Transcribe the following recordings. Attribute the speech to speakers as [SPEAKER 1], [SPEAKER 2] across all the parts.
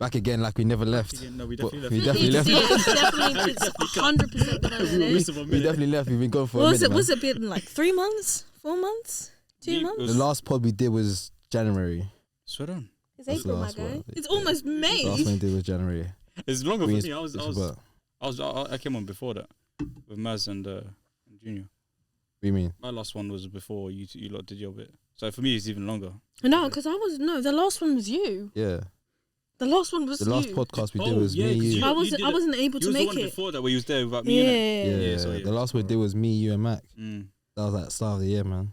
[SPEAKER 1] Back again, like we never left.
[SPEAKER 2] No, we definitely left.
[SPEAKER 1] We definitely left.
[SPEAKER 3] It's definitely 100% better than
[SPEAKER 2] We
[SPEAKER 3] it.
[SPEAKER 2] missed it for a
[SPEAKER 1] We
[SPEAKER 2] minute.
[SPEAKER 1] definitely left. We've been gone for a minute.
[SPEAKER 3] What's it been like 3 months? 4 months? 2 months?
[SPEAKER 1] The last pod we did was January.
[SPEAKER 2] Swear on.
[SPEAKER 3] It's
[SPEAKER 1] That's
[SPEAKER 3] April,
[SPEAKER 1] the
[SPEAKER 3] my
[SPEAKER 1] last
[SPEAKER 3] guy.
[SPEAKER 1] one.
[SPEAKER 3] It's almost May.
[SPEAKER 1] The last one we did was January.
[SPEAKER 2] It's longer for me.
[SPEAKER 1] What
[SPEAKER 2] I came on before that with Maz and Junior.
[SPEAKER 1] do you mean?
[SPEAKER 2] My last one was before you lot did your bit. So for me, it's even longer.
[SPEAKER 3] No, because the last one was you.
[SPEAKER 1] Yeah.
[SPEAKER 3] The last one was
[SPEAKER 1] The
[SPEAKER 3] you.
[SPEAKER 1] last podcast we did was me,
[SPEAKER 2] 'cause
[SPEAKER 1] you.
[SPEAKER 3] I wasn't able to
[SPEAKER 2] You was the
[SPEAKER 3] make
[SPEAKER 2] one
[SPEAKER 3] it.
[SPEAKER 2] before that where you was there without me. innit?
[SPEAKER 1] Yeah.
[SPEAKER 2] so
[SPEAKER 1] The last one we did was me, you, and Mac.
[SPEAKER 2] Mm.
[SPEAKER 1] That was at the start of the year, man.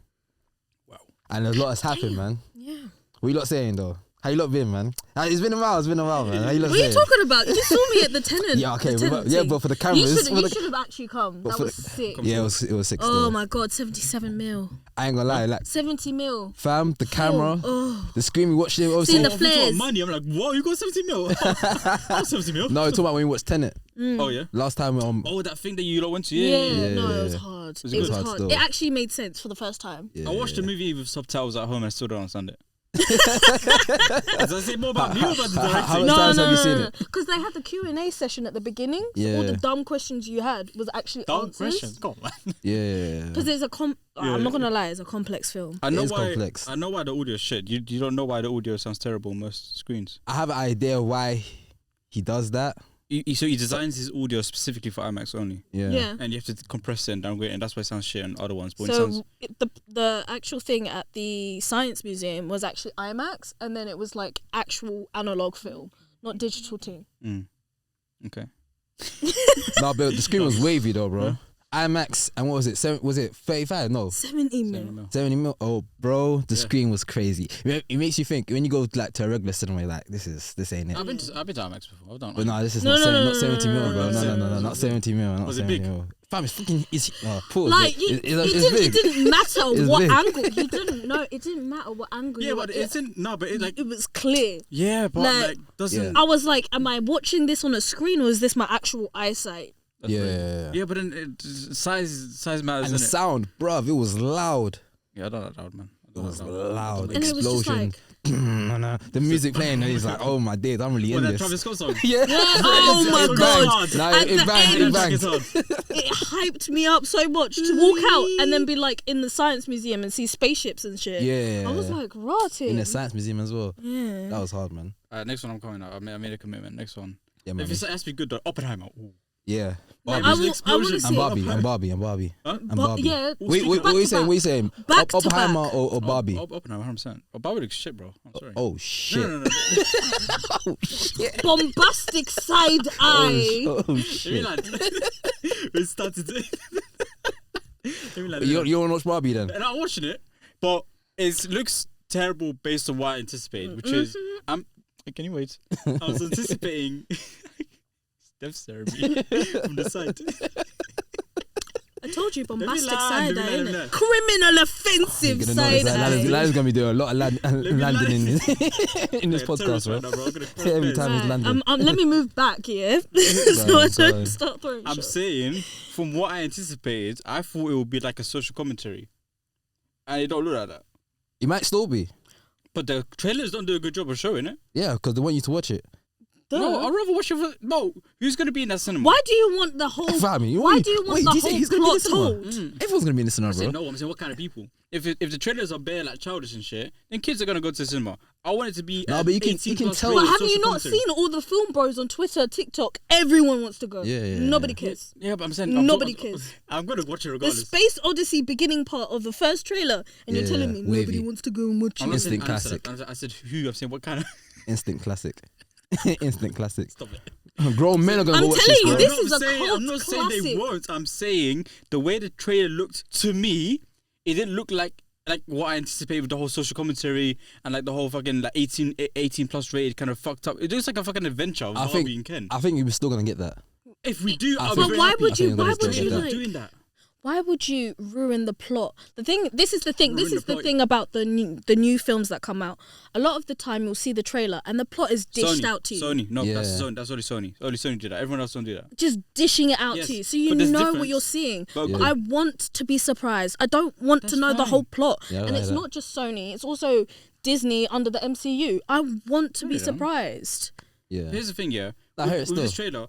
[SPEAKER 2] Wow.
[SPEAKER 1] And a lot has happened, man.
[SPEAKER 3] Yeah.
[SPEAKER 1] What you lot saying though? How you lot been, man? It's been a while, man. How you lot
[SPEAKER 3] What are
[SPEAKER 1] saying?
[SPEAKER 3] you talking about? You saw me at the tenant.
[SPEAKER 1] Yeah, okay.
[SPEAKER 3] the tenant
[SPEAKER 1] Yeah,
[SPEAKER 3] thing.
[SPEAKER 1] but for the
[SPEAKER 3] You
[SPEAKER 1] cameras.
[SPEAKER 3] should have actually come.
[SPEAKER 1] But
[SPEAKER 3] That
[SPEAKER 1] for
[SPEAKER 3] was sick.
[SPEAKER 1] Yeah, it was sick
[SPEAKER 3] Oh
[SPEAKER 1] still.
[SPEAKER 3] my god, 77 mil.
[SPEAKER 1] I ain't gonna lie, like
[SPEAKER 3] 70 mil.
[SPEAKER 1] fam, the camera,
[SPEAKER 3] Oh.
[SPEAKER 1] the screen we watched it. Obviously,
[SPEAKER 3] Seeing the
[SPEAKER 2] If you talk
[SPEAKER 3] flares.
[SPEAKER 2] money, I'm like, whoa, you got 70 mil? Oh, 70 mil?
[SPEAKER 1] no, talking about when we watched Tenet
[SPEAKER 2] Oh, yeah?
[SPEAKER 1] last time.
[SPEAKER 2] Oh, that thing that you lot went to?
[SPEAKER 3] Yeah,
[SPEAKER 2] Yeah.
[SPEAKER 3] no,
[SPEAKER 1] yeah.
[SPEAKER 3] it was hard.
[SPEAKER 2] Was
[SPEAKER 3] It was
[SPEAKER 1] hard
[SPEAKER 3] hard.
[SPEAKER 1] still?
[SPEAKER 3] It actually made sense for the first time.
[SPEAKER 1] Yeah.
[SPEAKER 2] I watched the movie with subtitles at home and I still don't understand it. Does that say more about me or about the
[SPEAKER 1] How
[SPEAKER 2] directing?
[SPEAKER 1] much times have you seen it?
[SPEAKER 3] Because they had the Q&A session at the beginning. So
[SPEAKER 1] Yeah.
[SPEAKER 3] all the dumb questions you had was actually
[SPEAKER 2] Dumb
[SPEAKER 3] answers.
[SPEAKER 2] questions. Come on, man.
[SPEAKER 1] Yeah.
[SPEAKER 3] Because it's I'm not gonna lie, it's a complex film.
[SPEAKER 2] I know
[SPEAKER 1] is
[SPEAKER 2] why.
[SPEAKER 1] complex.
[SPEAKER 2] I know why the audio is shit. You don't know why the audio sounds terrible on most screens.
[SPEAKER 1] I have an idea why he does that.
[SPEAKER 2] So he designs his audio specifically for IMAX only,
[SPEAKER 1] Yeah.
[SPEAKER 2] and you have to compress it and downgrade it, and that's why it sounds shit on other ones. But it
[SPEAKER 3] So
[SPEAKER 2] sounds
[SPEAKER 3] the actual thing at the Science Museum was actually IMAX, and then it was like actual analog film, not digital thing.
[SPEAKER 2] okay.
[SPEAKER 1] No, but the screen was wavy though, bro. IMAX and what was it? Was it 35? No,
[SPEAKER 3] 70 mil.
[SPEAKER 1] 70 mil. Oh, bro, the screen was crazy. It makes you think when you go like to a regular cinema, like this ain't it.
[SPEAKER 2] I've been to IMAX before. I've done.
[SPEAKER 1] But no, this is
[SPEAKER 3] No,
[SPEAKER 1] not,
[SPEAKER 3] no,
[SPEAKER 1] not 70 mil, bro. No, not 70 mil. Not
[SPEAKER 2] Was it
[SPEAKER 1] 70
[SPEAKER 2] big?
[SPEAKER 1] mil. Fam, it's fucking. Pause.
[SPEAKER 3] Like
[SPEAKER 1] It's
[SPEAKER 3] it
[SPEAKER 1] big.
[SPEAKER 3] didn't matter
[SPEAKER 1] It's
[SPEAKER 3] what
[SPEAKER 1] big.
[SPEAKER 3] angle. It didn't matter what angle.
[SPEAKER 2] Yeah,
[SPEAKER 3] you
[SPEAKER 2] but
[SPEAKER 3] were
[SPEAKER 2] it's in no, but it like
[SPEAKER 3] it was clear.
[SPEAKER 2] yeah, but
[SPEAKER 3] like-
[SPEAKER 2] like doesn't.
[SPEAKER 3] I was like, am I watching this on a screen or is this my actual eyesight?
[SPEAKER 2] That's
[SPEAKER 1] Yeah.
[SPEAKER 2] crazy. Yeah, but then size matters,
[SPEAKER 1] And the
[SPEAKER 2] innit?
[SPEAKER 1] sound, bruv, it was loud.
[SPEAKER 2] Yeah, I don't like loud, man. I
[SPEAKER 1] It
[SPEAKER 2] don't
[SPEAKER 1] was
[SPEAKER 2] like
[SPEAKER 1] loud.
[SPEAKER 3] And it was just
[SPEAKER 1] Explosion. The music playing, and he's like, "Oh my days, I'm really
[SPEAKER 2] What,
[SPEAKER 1] in
[SPEAKER 2] that
[SPEAKER 1] this."
[SPEAKER 2] Travis Scott song?
[SPEAKER 1] Yeah.
[SPEAKER 3] Oh my
[SPEAKER 2] It's
[SPEAKER 3] god!
[SPEAKER 2] hard.
[SPEAKER 1] Nah,
[SPEAKER 3] At
[SPEAKER 1] it
[SPEAKER 3] the
[SPEAKER 1] banged.
[SPEAKER 3] end-
[SPEAKER 1] It banged.
[SPEAKER 2] It's hard.
[SPEAKER 3] It hyped me up so much to walk out and then be like in the Science Museum and see spaceships and shit.
[SPEAKER 1] Yeah.
[SPEAKER 3] I was like, rotted.
[SPEAKER 1] in the Science Museum as well.
[SPEAKER 3] Yeah.
[SPEAKER 1] That was hard, man.
[SPEAKER 2] Next one I'm coming out. I made a commitment. Next one.
[SPEAKER 1] Yeah, man.
[SPEAKER 2] If it has to be good, though, Oppenheimer. Ooh.
[SPEAKER 1] Yeah.
[SPEAKER 3] Like,
[SPEAKER 1] Barbie.
[SPEAKER 3] I want to see
[SPEAKER 1] And Barbie.
[SPEAKER 2] Huh?
[SPEAKER 1] And Barbie.
[SPEAKER 3] Yeah.
[SPEAKER 1] Wait, what are you saying? What are you saying?
[SPEAKER 3] Back to
[SPEAKER 1] Oppenheimer
[SPEAKER 3] back.
[SPEAKER 1] or Barbie?
[SPEAKER 2] Oppenheimer, 100%. Oh, Barbie looks shit, bro. I'm sorry.
[SPEAKER 1] Oh shit.
[SPEAKER 2] No.
[SPEAKER 1] Oh shit.
[SPEAKER 3] Bombastic side eye.
[SPEAKER 1] Oh shit.
[SPEAKER 2] We started
[SPEAKER 1] You wanna watch Barbie then?
[SPEAKER 2] And I'm watching it, but it looks terrible based on what I anticipated, which is can you wait? I was anticipating Steph staring at me from the side.
[SPEAKER 3] I told you,
[SPEAKER 2] me
[SPEAKER 3] bombastic
[SPEAKER 2] land,
[SPEAKER 3] side
[SPEAKER 2] let me
[SPEAKER 3] eye.
[SPEAKER 2] land, let me
[SPEAKER 3] innit?
[SPEAKER 2] land.
[SPEAKER 3] Criminal offensive side eye.
[SPEAKER 1] Lion's gonna be doing a lot of landing
[SPEAKER 2] land.
[SPEAKER 1] in this podcast,
[SPEAKER 2] Right
[SPEAKER 1] bro.
[SPEAKER 2] now, bro. I'm gonna
[SPEAKER 1] Every time he's landing.
[SPEAKER 3] Let me move back here so I
[SPEAKER 1] Go
[SPEAKER 3] don't
[SPEAKER 1] on.
[SPEAKER 3] start throwing
[SPEAKER 2] I'm
[SPEAKER 3] shit.
[SPEAKER 2] saying, from what I anticipated, I thought it would be like a social commentary, and it don't look like that.
[SPEAKER 1] It might still be.
[SPEAKER 2] But the trailers don't do a good job of showing it.
[SPEAKER 1] Yeah, because they want you to watch it.
[SPEAKER 2] No, I'd rather watch it for... No, who's going to be in that cinema?
[SPEAKER 3] Why do you want the whole?
[SPEAKER 1] Fam,
[SPEAKER 3] Why do you want the
[SPEAKER 1] you say
[SPEAKER 3] whole
[SPEAKER 1] he's gonna be in
[SPEAKER 3] plot
[SPEAKER 1] the cinema?
[SPEAKER 3] told?
[SPEAKER 1] Everyone's gonna be in the cinema,
[SPEAKER 2] I'm saying
[SPEAKER 1] bro.
[SPEAKER 2] no, I'm saying what kind of people? If the trailers are bare like childish and shit, then kids are going to go to the cinema. I want it to be...
[SPEAKER 1] No, but you can tell-
[SPEAKER 3] But
[SPEAKER 1] Wait,
[SPEAKER 3] have you not seen all the film bros on Twitter, TikTok? Everyone wants to go.
[SPEAKER 1] Yeah.
[SPEAKER 3] Nobody cares.
[SPEAKER 2] Yeah, but I'm saying...
[SPEAKER 3] Nobody cares.
[SPEAKER 2] I'm going to watch it
[SPEAKER 3] The
[SPEAKER 2] regardless.
[SPEAKER 3] Space Odyssey beginning part of the first trailer, and you're
[SPEAKER 1] Yeah,
[SPEAKER 3] telling me
[SPEAKER 1] wavy.
[SPEAKER 3] nobody wants to go and watch
[SPEAKER 2] I'm
[SPEAKER 3] it.
[SPEAKER 2] not saying
[SPEAKER 1] Instant classic.
[SPEAKER 2] I said who? I'm saying what kind of...
[SPEAKER 1] Instant classic. Instant classic.
[SPEAKER 2] Stop it.
[SPEAKER 1] Grown men are gonna
[SPEAKER 3] I'm
[SPEAKER 1] go watch
[SPEAKER 3] telling
[SPEAKER 1] this,
[SPEAKER 3] you,
[SPEAKER 1] bro.
[SPEAKER 3] this is a
[SPEAKER 2] I'm not
[SPEAKER 3] cult
[SPEAKER 2] saying they
[SPEAKER 3] classic.
[SPEAKER 2] won't. I'm saying the way the trailer looked to me, it didn't look like what I anticipated with the whole social commentary and like the whole fucking like 18 plus rated kind of fucked up. It looks like a fucking adventure of Barbie and Ken.
[SPEAKER 1] I think you're still gonna get that.
[SPEAKER 2] If we do, I'll
[SPEAKER 1] I
[SPEAKER 2] be
[SPEAKER 1] think-
[SPEAKER 2] very
[SPEAKER 3] But why
[SPEAKER 2] happy.
[SPEAKER 3] would
[SPEAKER 1] I
[SPEAKER 3] you?
[SPEAKER 1] think
[SPEAKER 3] Why
[SPEAKER 1] I'm gonna
[SPEAKER 3] would
[SPEAKER 1] still
[SPEAKER 3] you
[SPEAKER 1] get that.
[SPEAKER 3] like?
[SPEAKER 2] doing that?
[SPEAKER 3] Why would you ruin the plot? This is the thing. This
[SPEAKER 2] Ruin
[SPEAKER 3] is
[SPEAKER 2] the
[SPEAKER 3] the
[SPEAKER 2] plot.
[SPEAKER 3] thing about the new films that come out. A lot of the time, you'll see the trailer and the plot is dished out to you.
[SPEAKER 2] Sony, no,
[SPEAKER 1] Yeah.
[SPEAKER 2] that's only Sony. Only Sony did that. Everyone else don't do that.
[SPEAKER 3] Just dishing it out
[SPEAKER 2] Yes,
[SPEAKER 3] to you, so you
[SPEAKER 2] but there's
[SPEAKER 3] know
[SPEAKER 2] difference.
[SPEAKER 3] what you're seeing.
[SPEAKER 2] But-
[SPEAKER 1] Yeah.
[SPEAKER 3] I want to be surprised. I don't want to
[SPEAKER 2] That's
[SPEAKER 3] know the
[SPEAKER 2] fine.
[SPEAKER 3] whole plot.
[SPEAKER 1] Yeah, I
[SPEAKER 3] and
[SPEAKER 1] like
[SPEAKER 3] it's
[SPEAKER 1] that.
[SPEAKER 3] not just Sony; it's also Disney under the MCU. I want to be
[SPEAKER 2] you don't.
[SPEAKER 3] surprised.
[SPEAKER 1] Yeah.
[SPEAKER 2] Here's the thing, yeah.
[SPEAKER 1] I heard it
[SPEAKER 2] With
[SPEAKER 1] still.
[SPEAKER 2] this trailer,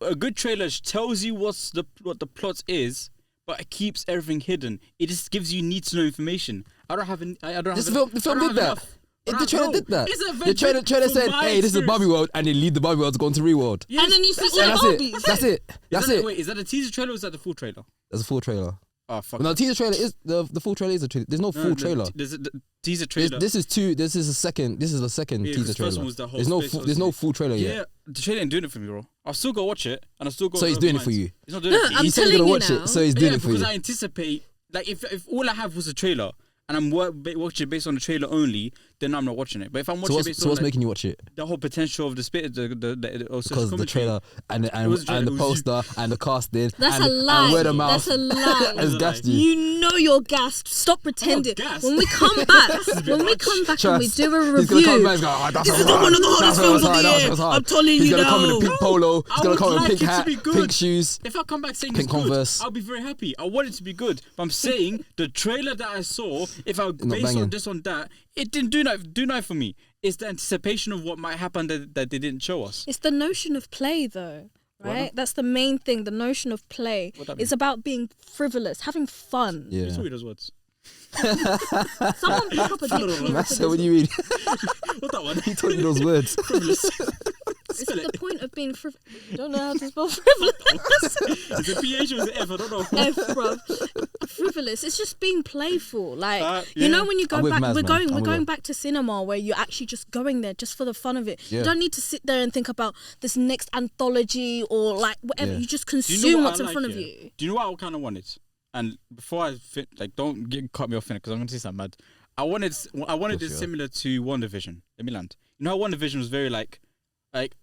[SPEAKER 2] a good trailer tells you what the plot is, but it keeps everything hidden. It just gives you need to know information. I don't have.
[SPEAKER 1] The film did that. The trailer did that. The trailer said, "Hey, this is Barbie world," and they lead the Barbie world to go into real world.
[SPEAKER 3] Yeah, and then you see
[SPEAKER 1] And
[SPEAKER 3] all the Barbies.
[SPEAKER 1] That's it. That's it.
[SPEAKER 2] Wait, is that a teaser trailer or is that the full trailer?
[SPEAKER 1] That's a full trailer.
[SPEAKER 2] Oh fuck.
[SPEAKER 1] No, the teaser trailer is the full trailer is a trailer. There's no full trailer.
[SPEAKER 2] There's a teaser trailer.
[SPEAKER 1] This is the second
[SPEAKER 2] Yeah,
[SPEAKER 1] teaser
[SPEAKER 2] the first
[SPEAKER 1] trailer.
[SPEAKER 2] one was the whole
[SPEAKER 1] There's no
[SPEAKER 2] space,
[SPEAKER 1] there's no full trailer
[SPEAKER 2] Yeah,
[SPEAKER 1] yet.
[SPEAKER 2] the trailer ain't doing it for me, bro. I'll still go watch it, and I'll still go.
[SPEAKER 1] So he's doing it for you.
[SPEAKER 2] He's not doing it for
[SPEAKER 3] I'm
[SPEAKER 1] You said you're
[SPEAKER 3] telling
[SPEAKER 1] gonna
[SPEAKER 3] you
[SPEAKER 1] watch
[SPEAKER 3] now.
[SPEAKER 1] it, so he's doing
[SPEAKER 2] yeah,
[SPEAKER 1] it for you.
[SPEAKER 2] because I anticipate, like, if all I have was a trailer and I'm watching it based on the trailer only, then I'm not watching it. But if I'm watching it based
[SPEAKER 1] So
[SPEAKER 2] on
[SPEAKER 1] what's
[SPEAKER 2] like,
[SPEAKER 1] making you watch it?
[SPEAKER 2] the whole potential of the
[SPEAKER 1] Because the trailer and
[SPEAKER 2] It was a trailer,
[SPEAKER 1] and the
[SPEAKER 2] it was
[SPEAKER 1] poster and the casting
[SPEAKER 3] That's
[SPEAKER 1] and,
[SPEAKER 3] a lie.
[SPEAKER 1] and word of mouth
[SPEAKER 3] That's a lie.
[SPEAKER 1] has gassed you.
[SPEAKER 3] You know you're gassed. Stop pretending.
[SPEAKER 2] gassed.
[SPEAKER 3] When we come back, and we do a
[SPEAKER 1] He's gonna come
[SPEAKER 3] review,
[SPEAKER 1] back and go, "Oh, that's
[SPEAKER 3] This
[SPEAKER 1] what
[SPEAKER 3] is not one of the
[SPEAKER 1] that's
[SPEAKER 3] hardest
[SPEAKER 1] what
[SPEAKER 3] films
[SPEAKER 1] was
[SPEAKER 3] of the
[SPEAKER 1] hard, that's
[SPEAKER 3] year.
[SPEAKER 1] what was hard."
[SPEAKER 3] I'm telling
[SPEAKER 1] He's
[SPEAKER 3] you
[SPEAKER 1] gonna come in
[SPEAKER 3] now.
[SPEAKER 1] a pink polo. He's
[SPEAKER 2] I
[SPEAKER 1] gonna
[SPEAKER 2] would
[SPEAKER 1] come in
[SPEAKER 2] like
[SPEAKER 1] pink
[SPEAKER 2] it to
[SPEAKER 1] hat,
[SPEAKER 2] be good.
[SPEAKER 1] pink shoes.
[SPEAKER 2] If I come back saying
[SPEAKER 1] Pink
[SPEAKER 2] it's good,
[SPEAKER 1] Converse.
[SPEAKER 2] I'll be very happy. I want it to be good. But I'm saying the trailer that I saw, if I based
[SPEAKER 1] banging.
[SPEAKER 2] on this on that, it didn't do nothing for me. It's the anticipation of what might happen that they didn't show us.
[SPEAKER 3] it's the notion of play, though. Right? That's the main thing. The notion of play.
[SPEAKER 2] What that
[SPEAKER 3] It's about being frivolous, having fun.
[SPEAKER 1] Yeah.
[SPEAKER 2] You saw those words.
[SPEAKER 3] Someone pick up a dictionary.
[SPEAKER 1] That's
[SPEAKER 3] for
[SPEAKER 1] what
[SPEAKER 3] this.
[SPEAKER 1] do you mean?
[SPEAKER 2] What's that one?
[SPEAKER 1] He told you those words.
[SPEAKER 3] It's the point of being frivolous. You don't know how to spell frivolous.
[SPEAKER 2] Is it PH or is it F? I don't know.
[SPEAKER 3] F, bro. Frivolous. It's just being playful. Like
[SPEAKER 2] yeah.
[SPEAKER 3] you know when you go
[SPEAKER 1] I'm with
[SPEAKER 3] back,
[SPEAKER 1] Maz,
[SPEAKER 3] we're
[SPEAKER 1] man.
[SPEAKER 3] going
[SPEAKER 1] I'm with
[SPEAKER 3] back to cinema where you're actually just going there just for the fun of it.
[SPEAKER 1] Yeah.
[SPEAKER 3] You don't need to sit there and think about this next anthology or like whatever.
[SPEAKER 1] Yeah.
[SPEAKER 3] You just
[SPEAKER 2] Do you
[SPEAKER 3] consume
[SPEAKER 2] know what
[SPEAKER 3] what's
[SPEAKER 2] I
[SPEAKER 3] in
[SPEAKER 2] like,
[SPEAKER 3] front of
[SPEAKER 2] yeah?
[SPEAKER 3] you.
[SPEAKER 2] Do you know what I kind of wanted? And before I don't cut me off in it because I'm gonna say something mad. I wanted it similar to WandaVision. Let me land. You know how WandaVision was very like,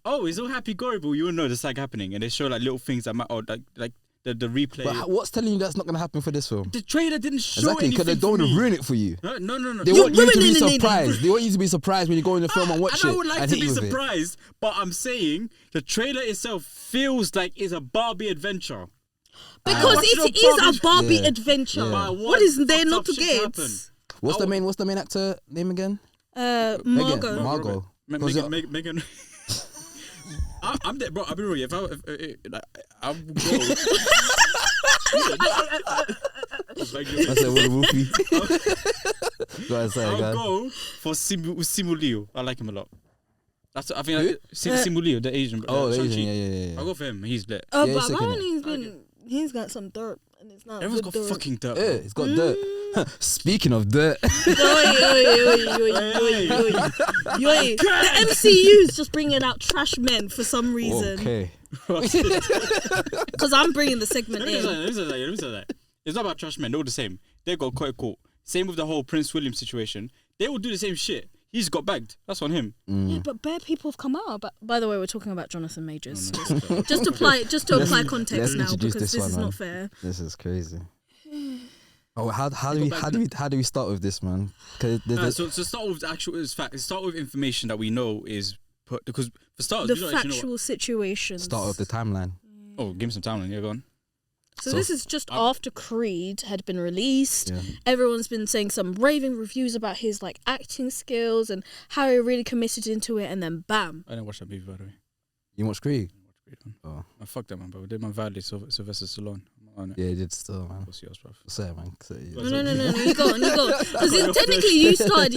[SPEAKER 2] oh, it's all happy gory, but you will know this like happening, and they show like little things that might, or like the replay.
[SPEAKER 1] But what's telling you that's not gonna happen for this film?
[SPEAKER 2] The trailer didn't show
[SPEAKER 1] Exactly, because they
[SPEAKER 2] anything
[SPEAKER 1] don't
[SPEAKER 2] for
[SPEAKER 1] want to
[SPEAKER 2] me.
[SPEAKER 1] ruin it for you.
[SPEAKER 2] No.
[SPEAKER 1] They want you to be surprised. They want you to be surprised when you go in the film and watch
[SPEAKER 2] and
[SPEAKER 1] it.
[SPEAKER 2] I would like
[SPEAKER 1] and
[SPEAKER 2] to
[SPEAKER 1] hit
[SPEAKER 2] be
[SPEAKER 1] you with it.
[SPEAKER 2] surprised, but I'm saying the trailer itself feels like it's a Barbie adventure.
[SPEAKER 3] Because it is a Barbie
[SPEAKER 1] Yeah.
[SPEAKER 3] adventure.
[SPEAKER 1] Yeah.
[SPEAKER 3] What is there
[SPEAKER 2] fucked
[SPEAKER 3] not
[SPEAKER 2] up
[SPEAKER 3] to
[SPEAKER 2] shit
[SPEAKER 3] get?
[SPEAKER 2] happen?
[SPEAKER 1] What's the main actor name again?
[SPEAKER 3] Margot.
[SPEAKER 1] Margot. Was it-
[SPEAKER 2] Megan. I'm dead, bro. I'll be real. If I'll go.
[SPEAKER 1] I said, what a whoopee. Go ahead, sorry,
[SPEAKER 2] I'll
[SPEAKER 1] guys.
[SPEAKER 2] go for Simulio. I like him a lot. I think Simulio, the Asian.
[SPEAKER 1] Oh, the
[SPEAKER 2] Shang-Chi.
[SPEAKER 1] Asian, yeah.
[SPEAKER 2] I'll go for him. He's lit.
[SPEAKER 3] Oh,
[SPEAKER 1] Yeah,
[SPEAKER 3] but
[SPEAKER 1] he's sick,
[SPEAKER 3] apparently he's got some dirt and it's not
[SPEAKER 2] Everyone's
[SPEAKER 3] good
[SPEAKER 2] got
[SPEAKER 3] dirt.
[SPEAKER 2] fucking dirt.
[SPEAKER 1] Yeah,
[SPEAKER 2] bro.
[SPEAKER 1] it's got dirt. Speaking of dirt,
[SPEAKER 3] Oi. The MCU's just bringing out trash men for some reason.
[SPEAKER 1] okay.
[SPEAKER 3] Because I'm bringing the segment
[SPEAKER 2] Let me
[SPEAKER 3] in.
[SPEAKER 2] say that. It's not about trash men. They're all the same. They got quite caught. Same with the whole Prince William situation. They will do the same shit. He's got bagged. That's on him.
[SPEAKER 3] Yeah, but bare people have come out. But by the way, we're talking about Jonathan Majors. Just to apply context
[SPEAKER 1] let's
[SPEAKER 3] now
[SPEAKER 1] introduce
[SPEAKER 3] because
[SPEAKER 1] this
[SPEAKER 3] this is
[SPEAKER 1] one,
[SPEAKER 3] not fair.
[SPEAKER 1] This is crazy. Oh, how do we start with this, man? Because
[SPEAKER 2] So start with actual fact. Start with information that we know is put because for starters,
[SPEAKER 3] The
[SPEAKER 2] you don't actually know
[SPEAKER 3] factual situations.
[SPEAKER 1] start with the timeline.
[SPEAKER 2] Oh, give me some time. Yeah, go on.
[SPEAKER 3] So this is just after Creed had been released.
[SPEAKER 1] Yeah.
[SPEAKER 3] Everyone's been saying some raving reviews about his like acting skills and how he really committed into it, and then bam.
[SPEAKER 2] I didn't watch that movie by the way.
[SPEAKER 1] You watch Creed?
[SPEAKER 2] Oh, I fucked that man, bro. We did my Valley Sylvester Stallone. I'm on it.
[SPEAKER 1] Yeah, you did still, man.
[SPEAKER 2] What's yours, bro?
[SPEAKER 1] Say it, man. Say it, yeah.
[SPEAKER 3] No. You go on. Because technically you started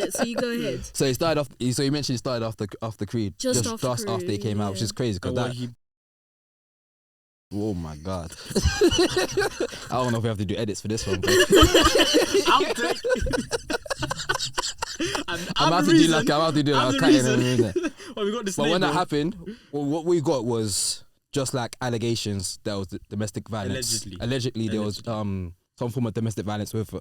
[SPEAKER 3] it, so you go ahead.
[SPEAKER 1] So he started off. So you mentioned he started after Creed,
[SPEAKER 3] Just
[SPEAKER 1] after
[SPEAKER 3] Creed,
[SPEAKER 1] he came out, which
[SPEAKER 3] yeah.
[SPEAKER 1] is crazy because that. Oh my god! I don't know if we have to do edits for this one. But
[SPEAKER 2] Outtake.
[SPEAKER 1] I'm about to do like
[SPEAKER 2] I'm the
[SPEAKER 1] cutting
[SPEAKER 2] reason.
[SPEAKER 1] and everything.
[SPEAKER 2] Well, we got this.
[SPEAKER 1] But
[SPEAKER 2] name,
[SPEAKER 1] when that
[SPEAKER 2] bro.
[SPEAKER 1] happened, what we got was just like allegations that was domestic violence. Allegedly, there was some form of domestic violence with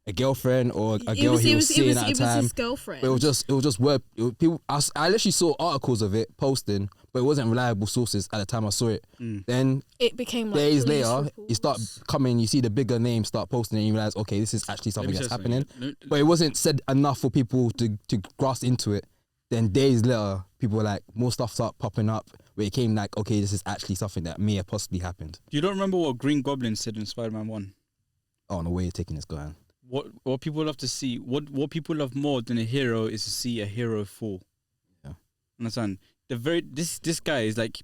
[SPEAKER 1] a girlfriend or a girl he was seeing at the time.
[SPEAKER 3] It was his girlfriend.
[SPEAKER 1] But it was just word. People, I literally saw articles of it posting, but it wasn't reliable sources at the time I saw it. Then
[SPEAKER 3] It became like
[SPEAKER 1] days
[SPEAKER 3] police
[SPEAKER 1] later,
[SPEAKER 3] reports.
[SPEAKER 1] you start coming, you see the bigger names start posting, and you realize, okay, this is actually something
[SPEAKER 2] Let me
[SPEAKER 1] that's
[SPEAKER 2] say something.
[SPEAKER 1] happening. But it wasn't said enough for people to grasp into it. Then days later, people were like, more stuff start popping up where it came like, okay, this is actually something that may have possibly happened.
[SPEAKER 2] You don't remember what Green Goblin said in Spider-Man 1?
[SPEAKER 1] Oh, no way you're taking this going.
[SPEAKER 2] What people love to see, what people love more than a hero is to see a hero fall.
[SPEAKER 1] Yeah.
[SPEAKER 2] Understand? this guy is like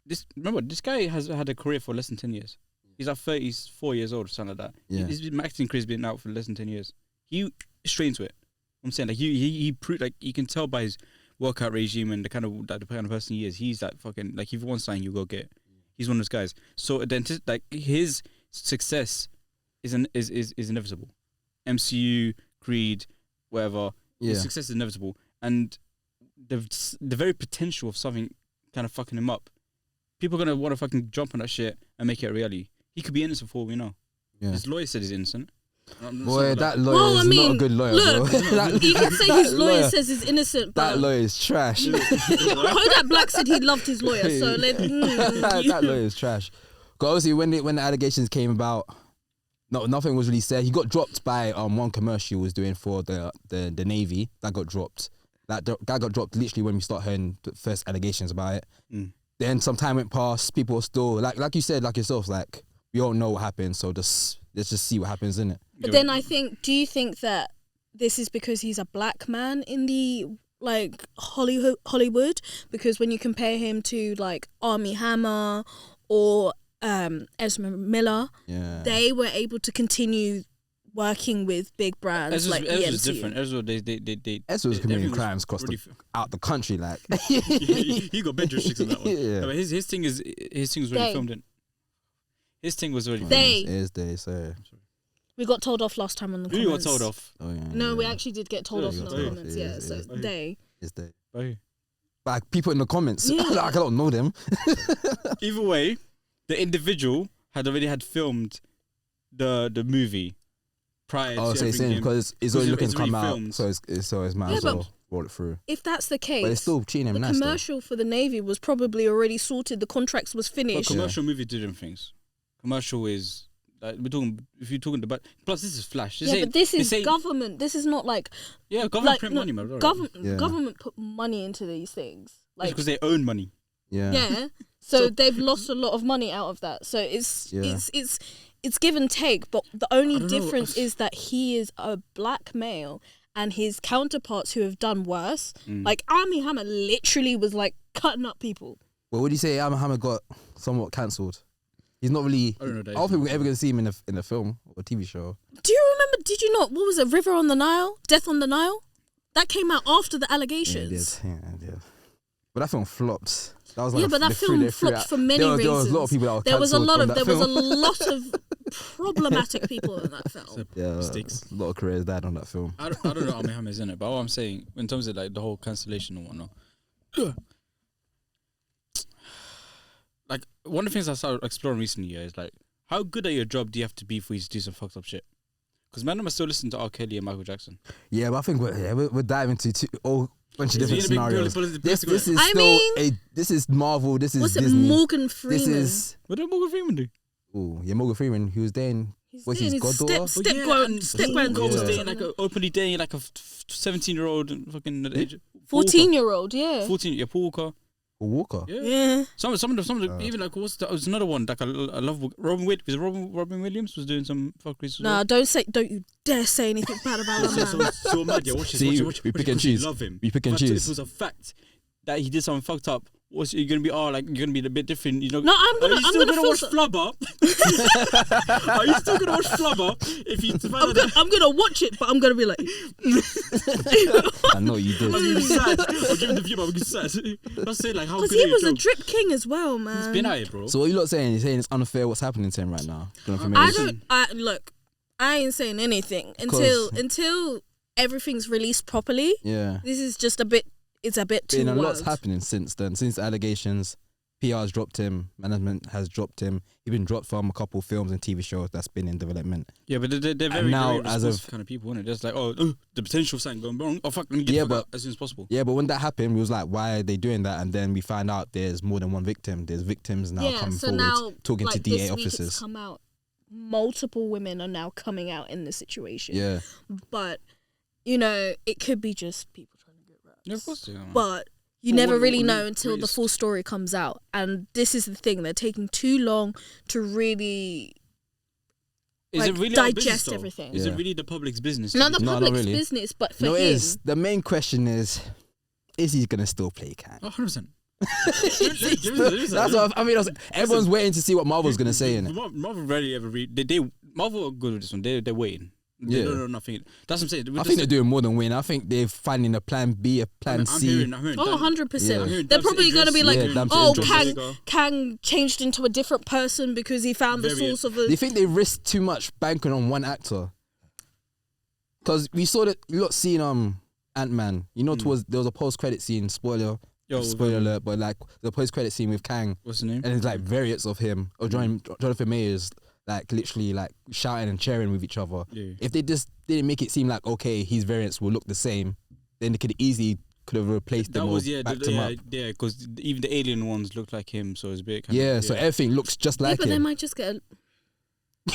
[SPEAKER 2] this guy has had a career for less than 10 years. He's like 34 years old or something like that.
[SPEAKER 1] Yeah.
[SPEAKER 2] His acting career's been out for less than 10 years. He straight into it. I'm saying like he proved, like you can tell by his workout regime and the kind of person he is. He's like fucking like if you want something you go get. He's one of those guys. So then like his success is inevitable. MCU, Creed, whatever.
[SPEAKER 1] Yeah.
[SPEAKER 2] His success is inevitable, and the very potential of something kind of fucking him up. People are gonna want to fucking jump on that shit and make it a reality. He could be innocent for all we know.
[SPEAKER 1] Yeah.
[SPEAKER 2] His lawyer said he's innocent.
[SPEAKER 1] Boy, that lawyer is not a good lawyer,
[SPEAKER 3] look,
[SPEAKER 1] bro.
[SPEAKER 3] You can say his lawyer says he's innocent, but
[SPEAKER 1] That lawyer is trash.
[SPEAKER 3] Kodak Black said he loved his lawyer, so
[SPEAKER 1] that lawyer is trash. Because obviously, when the allegations came about, nothing was really said. He got dropped by one commercial he was doing for the Navy. That got dropped. That got dropped literally when we started hearing the first allegations about it. Then some time went past. People were still like you said, like yourself, like we don't know what happened. So let's just see what happens, innit?
[SPEAKER 3] But then I think, do you think that this is because he's a black man in the like Hollywood? Because when you compare him to like Armie Hammer or Ezra Miller, they were able to continue working with big brands like the MCU.
[SPEAKER 2] Ezra's different.
[SPEAKER 1] Ezra's committing crimes out the country, like
[SPEAKER 2] he got bed restrictions on that one.
[SPEAKER 1] Yeah.
[SPEAKER 2] But his thing was already filmed in. His thing was already
[SPEAKER 1] so.
[SPEAKER 3] We got told off last time on the comments.
[SPEAKER 2] You got told off.
[SPEAKER 1] Oh, yeah,
[SPEAKER 3] no, we actually did get told off in the comments.
[SPEAKER 1] Yeah,
[SPEAKER 3] So they.
[SPEAKER 1] It's they. Like people in the comments, like, I don't know them.
[SPEAKER 2] Either way, the individual had already filmed the movie prior to everything.
[SPEAKER 1] Because it's already looking to come out,
[SPEAKER 2] filmed.
[SPEAKER 1] so it's might as well roll it through.
[SPEAKER 3] If that's the case,
[SPEAKER 1] but it's still cheating him.
[SPEAKER 3] The commercial for the Navy was probably already sorted. The contracts was finished.
[SPEAKER 2] But commercial movie do different things. Commercial is we're talking. If you're talking about, plus this is Flash.
[SPEAKER 3] But this is government. This is not like
[SPEAKER 2] government print money, man.
[SPEAKER 3] Government put money into these things, like
[SPEAKER 2] because they own money.
[SPEAKER 3] Yeah. So they've lost a lot of money out of that. So it's give and take. But the only difference is that he is a black male, and his counterparts who have done worse, like Armie Hammer, literally was like cutting up people.
[SPEAKER 1] Well, would you say Armie Hammer got somewhat cancelled? He's not really. I don't think we're ever gonna see him in a film or TV show.
[SPEAKER 3] Do you remember? Did you not? What was it? River on the Nile? Death on the Nile? That came out after the allegations.
[SPEAKER 1] Yeah, it did. But that film flopped. That was like
[SPEAKER 3] but that film flopped for many reasons.
[SPEAKER 1] There was a lot of people that were
[SPEAKER 3] there was a lot
[SPEAKER 1] of
[SPEAKER 3] of problematic people in that film.
[SPEAKER 1] Yeah, a lot of careers died on that film.
[SPEAKER 2] I don't know Armie Hammer's in it, but what I'm saying in terms of like the whole cancellation and whatnot. Like one of the things I started exploring recently is like how good at your job do you have to be for you to do some fucked up shit? Because man, I'm still listening to R. Kelly and Michael Jackson. Yeah, but I think we're diving into a bunch of different scenarios. This is this is Marvel. This is Disney.
[SPEAKER 3] Morgan Freeman.
[SPEAKER 2] What did Morgan Freeman do?
[SPEAKER 1] Oh yeah, Morgan Freeman. He was dating. What's his goddaughter?
[SPEAKER 3] Step-grandson.
[SPEAKER 2] Was dating like openly dating like a 17-year-old fucking age.
[SPEAKER 3] 14-year-old. Yeah.
[SPEAKER 2] 14. Yeah, Paul Walker.
[SPEAKER 1] Walker.
[SPEAKER 3] Yeah.
[SPEAKER 2] Some of the even like was another one like I love Robin Williams was doing some fuckery.
[SPEAKER 3] Nah, don't you dare say anything bad about that man.
[SPEAKER 2] So mad, yeah. Watch this.
[SPEAKER 1] We pick and choose.
[SPEAKER 2] Love him.
[SPEAKER 1] We pick and choose.
[SPEAKER 2] If it was a fact that he did something fucked up, you're gonna be you're gonna be a bit different, you know?
[SPEAKER 3] No, I'm gonna
[SPEAKER 2] watch Flubber. Are you still gonna watch Flubber? If you
[SPEAKER 3] I'm gonna watch it, but I'm gonna be like,
[SPEAKER 1] I know you did.
[SPEAKER 2] I'm gonna be sad. I'll give him the view, but I'm gonna be sad. Let's say like how good
[SPEAKER 3] he was a drip king as well, man.
[SPEAKER 2] He's been at it, bro.
[SPEAKER 1] So what you lot saying? You're saying it's unfair what's happening to him right now?
[SPEAKER 3] I ain't saying anything until everything's released properly.
[SPEAKER 1] Yeah.
[SPEAKER 3] This is just it's a bit too wild.
[SPEAKER 1] A lot's happening since then. Since the allegations, PR's dropped him, management has dropped him. He's been dropped from a couple films and TV shows that's been in development.
[SPEAKER 2] Yeah, but they're very, very responsive kind of people, isn't it? Just like, the potential of something going wrong. Oh, fuck, let me get out as soon as possible.
[SPEAKER 1] Yeah, but when that happened, we was like, why are they doing that? And then we find out there's more than one victim. There's victims now coming forward,
[SPEAKER 3] now,
[SPEAKER 1] talking to DA officers.
[SPEAKER 3] It's come out. Multiple women are now coming out in this situation.
[SPEAKER 1] Yeah.
[SPEAKER 3] But, it could be just people trying to get raps.
[SPEAKER 2] Yeah, of course. Yeah.
[SPEAKER 3] But you never really know until the full story comes out. And this is the thing. They're taking too long to really digest everything.
[SPEAKER 2] Is it really the public's business?
[SPEAKER 3] Not the public's business, but for him.
[SPEAKER 1] The main question is he going to still play Kang?
[SPEAKER 2] 100%.
[SPEAKER 1] That's what I mean. Everyone's waiting to see what Marvel's gonna say in it.
[SPEAKER 2] Marvel rarely ever read. Marvel are good with this one. They're waiting. They don't know nothing. That's what I'm saying.
[SPEAKER 1] I think they're doing more than win. I think they're finding a plan B, a plan C.
[SPEAKER 2] I'm hearing
[SPEAKER 3] 100%. They're probably going to be like, Kang changed into a different person because he found the source of it.
[SPEAKER 1] Do you think they risk too much banking on one actor? Because we saw that, you lot seen Ant-Man. You know, there was a post-credit scene, spoiler alert, but like the post-credit scene with Kang.
[SPEAKER 2] What's the name?
[SPEAKER 1] And it's like variants of him, or Jonathan Majors, like literally like shouting and cheering with each other.
[SPEAKER 2] Yeah.
[SPEAKER 1] If they just didn't make it seem like, okay, his variants will look the same, then they could have replaced them or backed him up.
[SPEAKER 2] Yeah, because even the alien ones look like him, so it's a bit
[SPEAKER 1] so everything looks just like
[SPEAKER 3] but
[SPEAKER 1] him.
[SPEAKER 3] they might just get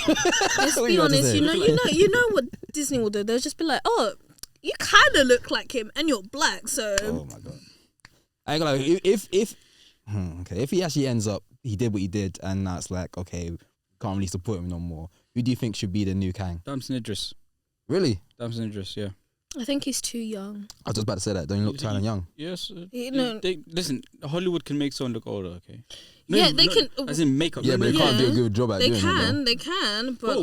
[SPEAKER 3] let's be honest, you know what Disney will do? They'll just be like, oh, you kind of look like him and you're black, so...
[SPEAKER 1] Oh my God. I ain't gonna lie, if he actually ends up, he did what he did, and now it's like, okay, can't really support him no more. Who do you think should be the new Kang?
[SPEAKER 2] Damson Idris.
[SPEAKER 1] Really?
[SPEAKER 2] Damson Idris, yeah.
[SPEAKER 3] I think he's too young.
[SPEAKER 1] I was just about to say that. Don't you look kind of young?
[SPEAKER 2] Yes.
[SPEAKER 3] Listen,
[SPEAKER 2] Hollywood can make someone look older, okay?
[SPEAKER 3] They can.
[SPEAKER 2] As in makeup.
[SPEAKER 1] Yeah, but they can't do a good job at doing it.
[SPEAKER 3] They can, but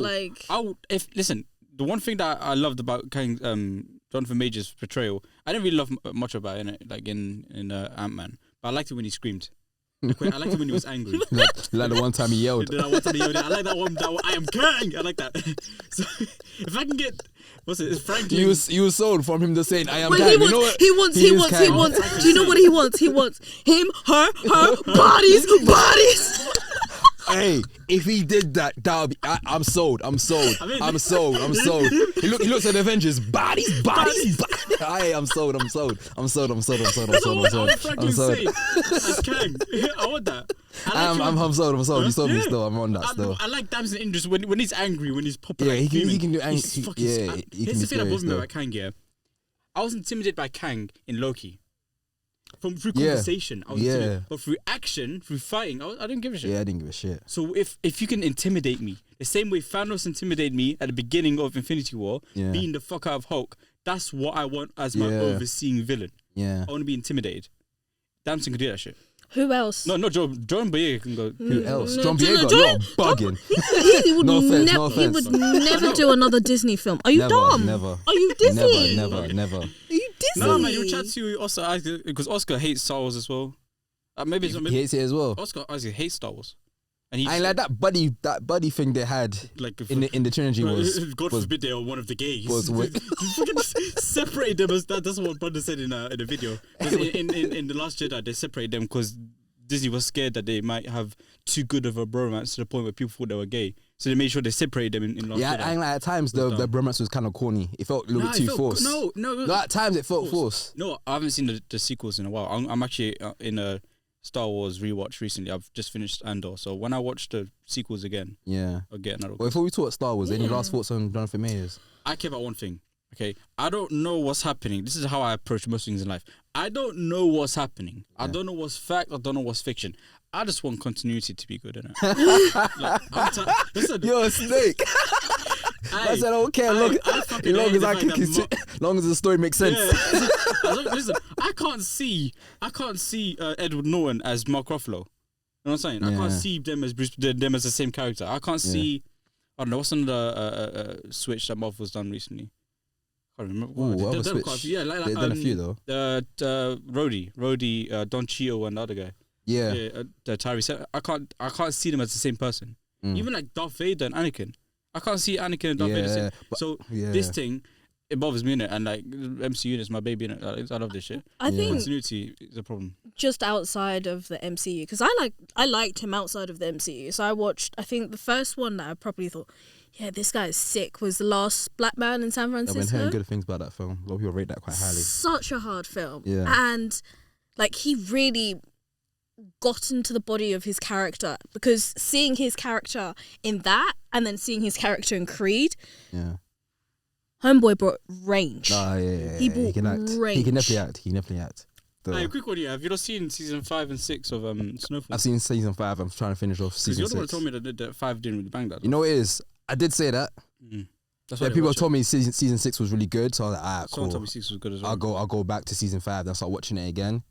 [SPEAKER 2] listen, the one thing that I loved about Kang, Jonathan Majors' portrayal, I didn't really love much about it, like in Ant-Man, but I liked it when he screamed. I liked it when he was angry.
[SPEAKER 1] like the one time he yelled.
[SPEAKER 2] I like that one. I am Kang. I like that. So if I can get, what's it? It's Franklin.
[SPEAKER 1] You was sold from him just saying, I am
[SPEAKER 3] Kang.
[SPEAKER 1] Kang.
[SPEAKER 3] He wants. Do you know what he wants? He wants him, her, bodies.
[SPEAKER 1] Hey, if he did that, that would be. I'm sold. I'm sold. I'm sold. He looks at the Avengers. Bodies. Hey, I'm sold. As
[SPEAKER 2] Kang. I want that.
[SPEAKER 1] I'm sold. You sold me still. I'm on that still.
[SPEAKER 2] I like Damson Idris when he's angry, when he's popping.
[SPEAKER 1] Yeah, he can do angry.
[SPEAKER 2] Here's the thing that bothered me about Kang. Yeah, I was intimidated by Kang in Loki. Through conversation, I was intimidated. But through action, through fighting, I didn't give a shit.
[SPEAKER 1] Yeah, I didn't give a shit.
[SPEAKER 2] So if you can intimidate me, the same way Thanos intimidated me at the beginning of Infinity War, being the fuck out of Hulk, that's what I want as my overseeing villain.
[SPEAKER 1] Yeah.
[SPEAKER 2] I want to be intimidated. Damson can do that shit.
[SPEAKER 3] Who else?
[SPEAKER 2] No, not John Boyega can go.
[SPEAKER 1] Who else? John Boyega? You're bugging.
[SPEAKER 3] He would never do another Disney film. Are you dumb?
[SPEAKER 1] Never.
[SPEAKER 3] Are you Disney?
[SPEAKER 1] Never.
[SPEAKER 3] Are you Disney?
[SPEAKER 2] No, man, you chat to Oscar Isaac because Oscar hates Star Wars as well. Maybe it's not.
[SPEAKER 1] He hates it as well.
[SPEAKER 2] Oscar Isaac hates Star Wars. And
[SPEAKER 1] I like that buddy thing they had
[SPEAKER 2] like
[SPEAKER 1] in the trilogy was
[SPEAKER 2] God forbid they are one of the gays.
[SPEAKER 1] Was
[SPEAKER 2] separate them as that. That's what brother said in the video. In the Last Jedi, they separate them because Disney was scared that they might have too good of a bromance to the point where people thought they were gay. So they made sure they separated them in Last Jedi.
[SPEAKER 1] Yeah, at times the bromance was kind of corny. It felt a little bit too forced. No, at times it felt forced.
[SPEAKER 2] No, I haven't seen the sequels in a while. I'm actually in a Star Wars rewatch recently. I've just finished Andor, so when I watch the sequels again, I'll get another.
[SPEAKER 1] Well, before we talk Star Wars, any last thoughts on Jonathan Majors?
[SPEAKER 2] I care about one thing. Okay, I don't know what's happening. This is how I approach most things in life. I don't know what's happening. I don't know what's fact. I don't know what's fiction. I just want continuity to be good, innit?
[SPEAKER 1] You're a snake. I said, okay, as long as the story makes sense.
[SPEAKER 2] Yeah. Listen, I can't see Edward Norton as Mark Ruffalo. You know what I'm saying? I can't see them as the same character. I can't see. I don't know what's another switch that Marvel's done recently. I can't remember.
[SPEAKER 1] They've done a few though. Rhodey, Don Cheadle, and the other guy. Yeah.
[SPEAKER 2] The Tyrese. I can't see them as the same person. Even like Darth Vader and Anakin. I can't see Anakin and Darth Vader. This thing, it bothers me, innit? And like MCU is my baby, innit? I love this shit.
[SPEAKER 3] I think
[SPEAKER 2] continuity is a problem.
[SPEAKER 3] Just outside of the MCU, because I liked him outside of the MCU. So I watched. I think the first one that I probably thought, yeah, this guy is sick, was The Last Black Man in San Francisco.
[SPEAKER 1] I've been hearing good things about that film. A lot of people rate that quite highly.
[SPEAKER 3] Such a hard film.
[SPEAKER 1] Yeah.
[SPEAKER 3] And like he really got into the body of his character, because seeing his character in that and then seeing his character in Creed, Homeboy brought range. He can act.
[SPEAKER 1] Range. He can definitely act.
[SPEAKER 2] Hey, quick one, have you not seen season 5 and 6 of Snowfall?
[SPEAKER 1] I've seen season 5. I'm trying to finish off season 6.
[SPEAKER 2] You're the one who told me that 5 didn't really bang that.
[SPEAKER 1] You know what it is? I did say that.
[SPEAKER 2] That's why
[SPEAKER 1] people told me season 6 was really good, so I was like, cool.
[SPEAKER 2] Someone told me 6 was good as well.
[SPEAKER 1] I'll go back to season 5 and start watching it again.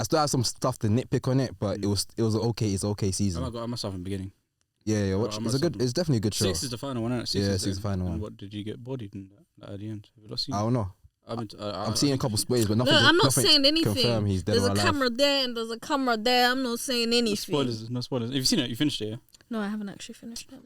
[SPEAKER 1] I still have some stuff to nitpick on it, but it was okay. It's okay season.
[SPEAKER 2] I must have in the beginning.
[SPEAKER 1] Yeah. Watch. It's definitely a good show.
[SPEAKER 2] 6 is the final one, isn't it? 6
[SPEAKER 1] Yeah,
[SPEAKER 2] is
[SPEAKER 1] 6 is the final one.
[SPEAKER 2] And what did you get bodied in that at the end? Have you not seen?
[SPEAKER 1] I don't know. I'm seeing a couple spoilers, but nothing.
[SPEAKER 3] No, I'm not
[SPEAKER 1] nothing
[SPEAKER 3] saying anything.
[SPEAKER 1] confirmed he's dead
[SPEAKER 3] There's
[SPEAKER 1] or
[SPEAKER 3] a
[SPEAKER 1] alive.
[SPEAKER 3] camera there and there's a camera there. I'm not saying anything.
[SPEAKER 2] No spoilers. Have you seen it? You finished it, yeah?
[SPEAKER 3] No, I haven't actually finished it.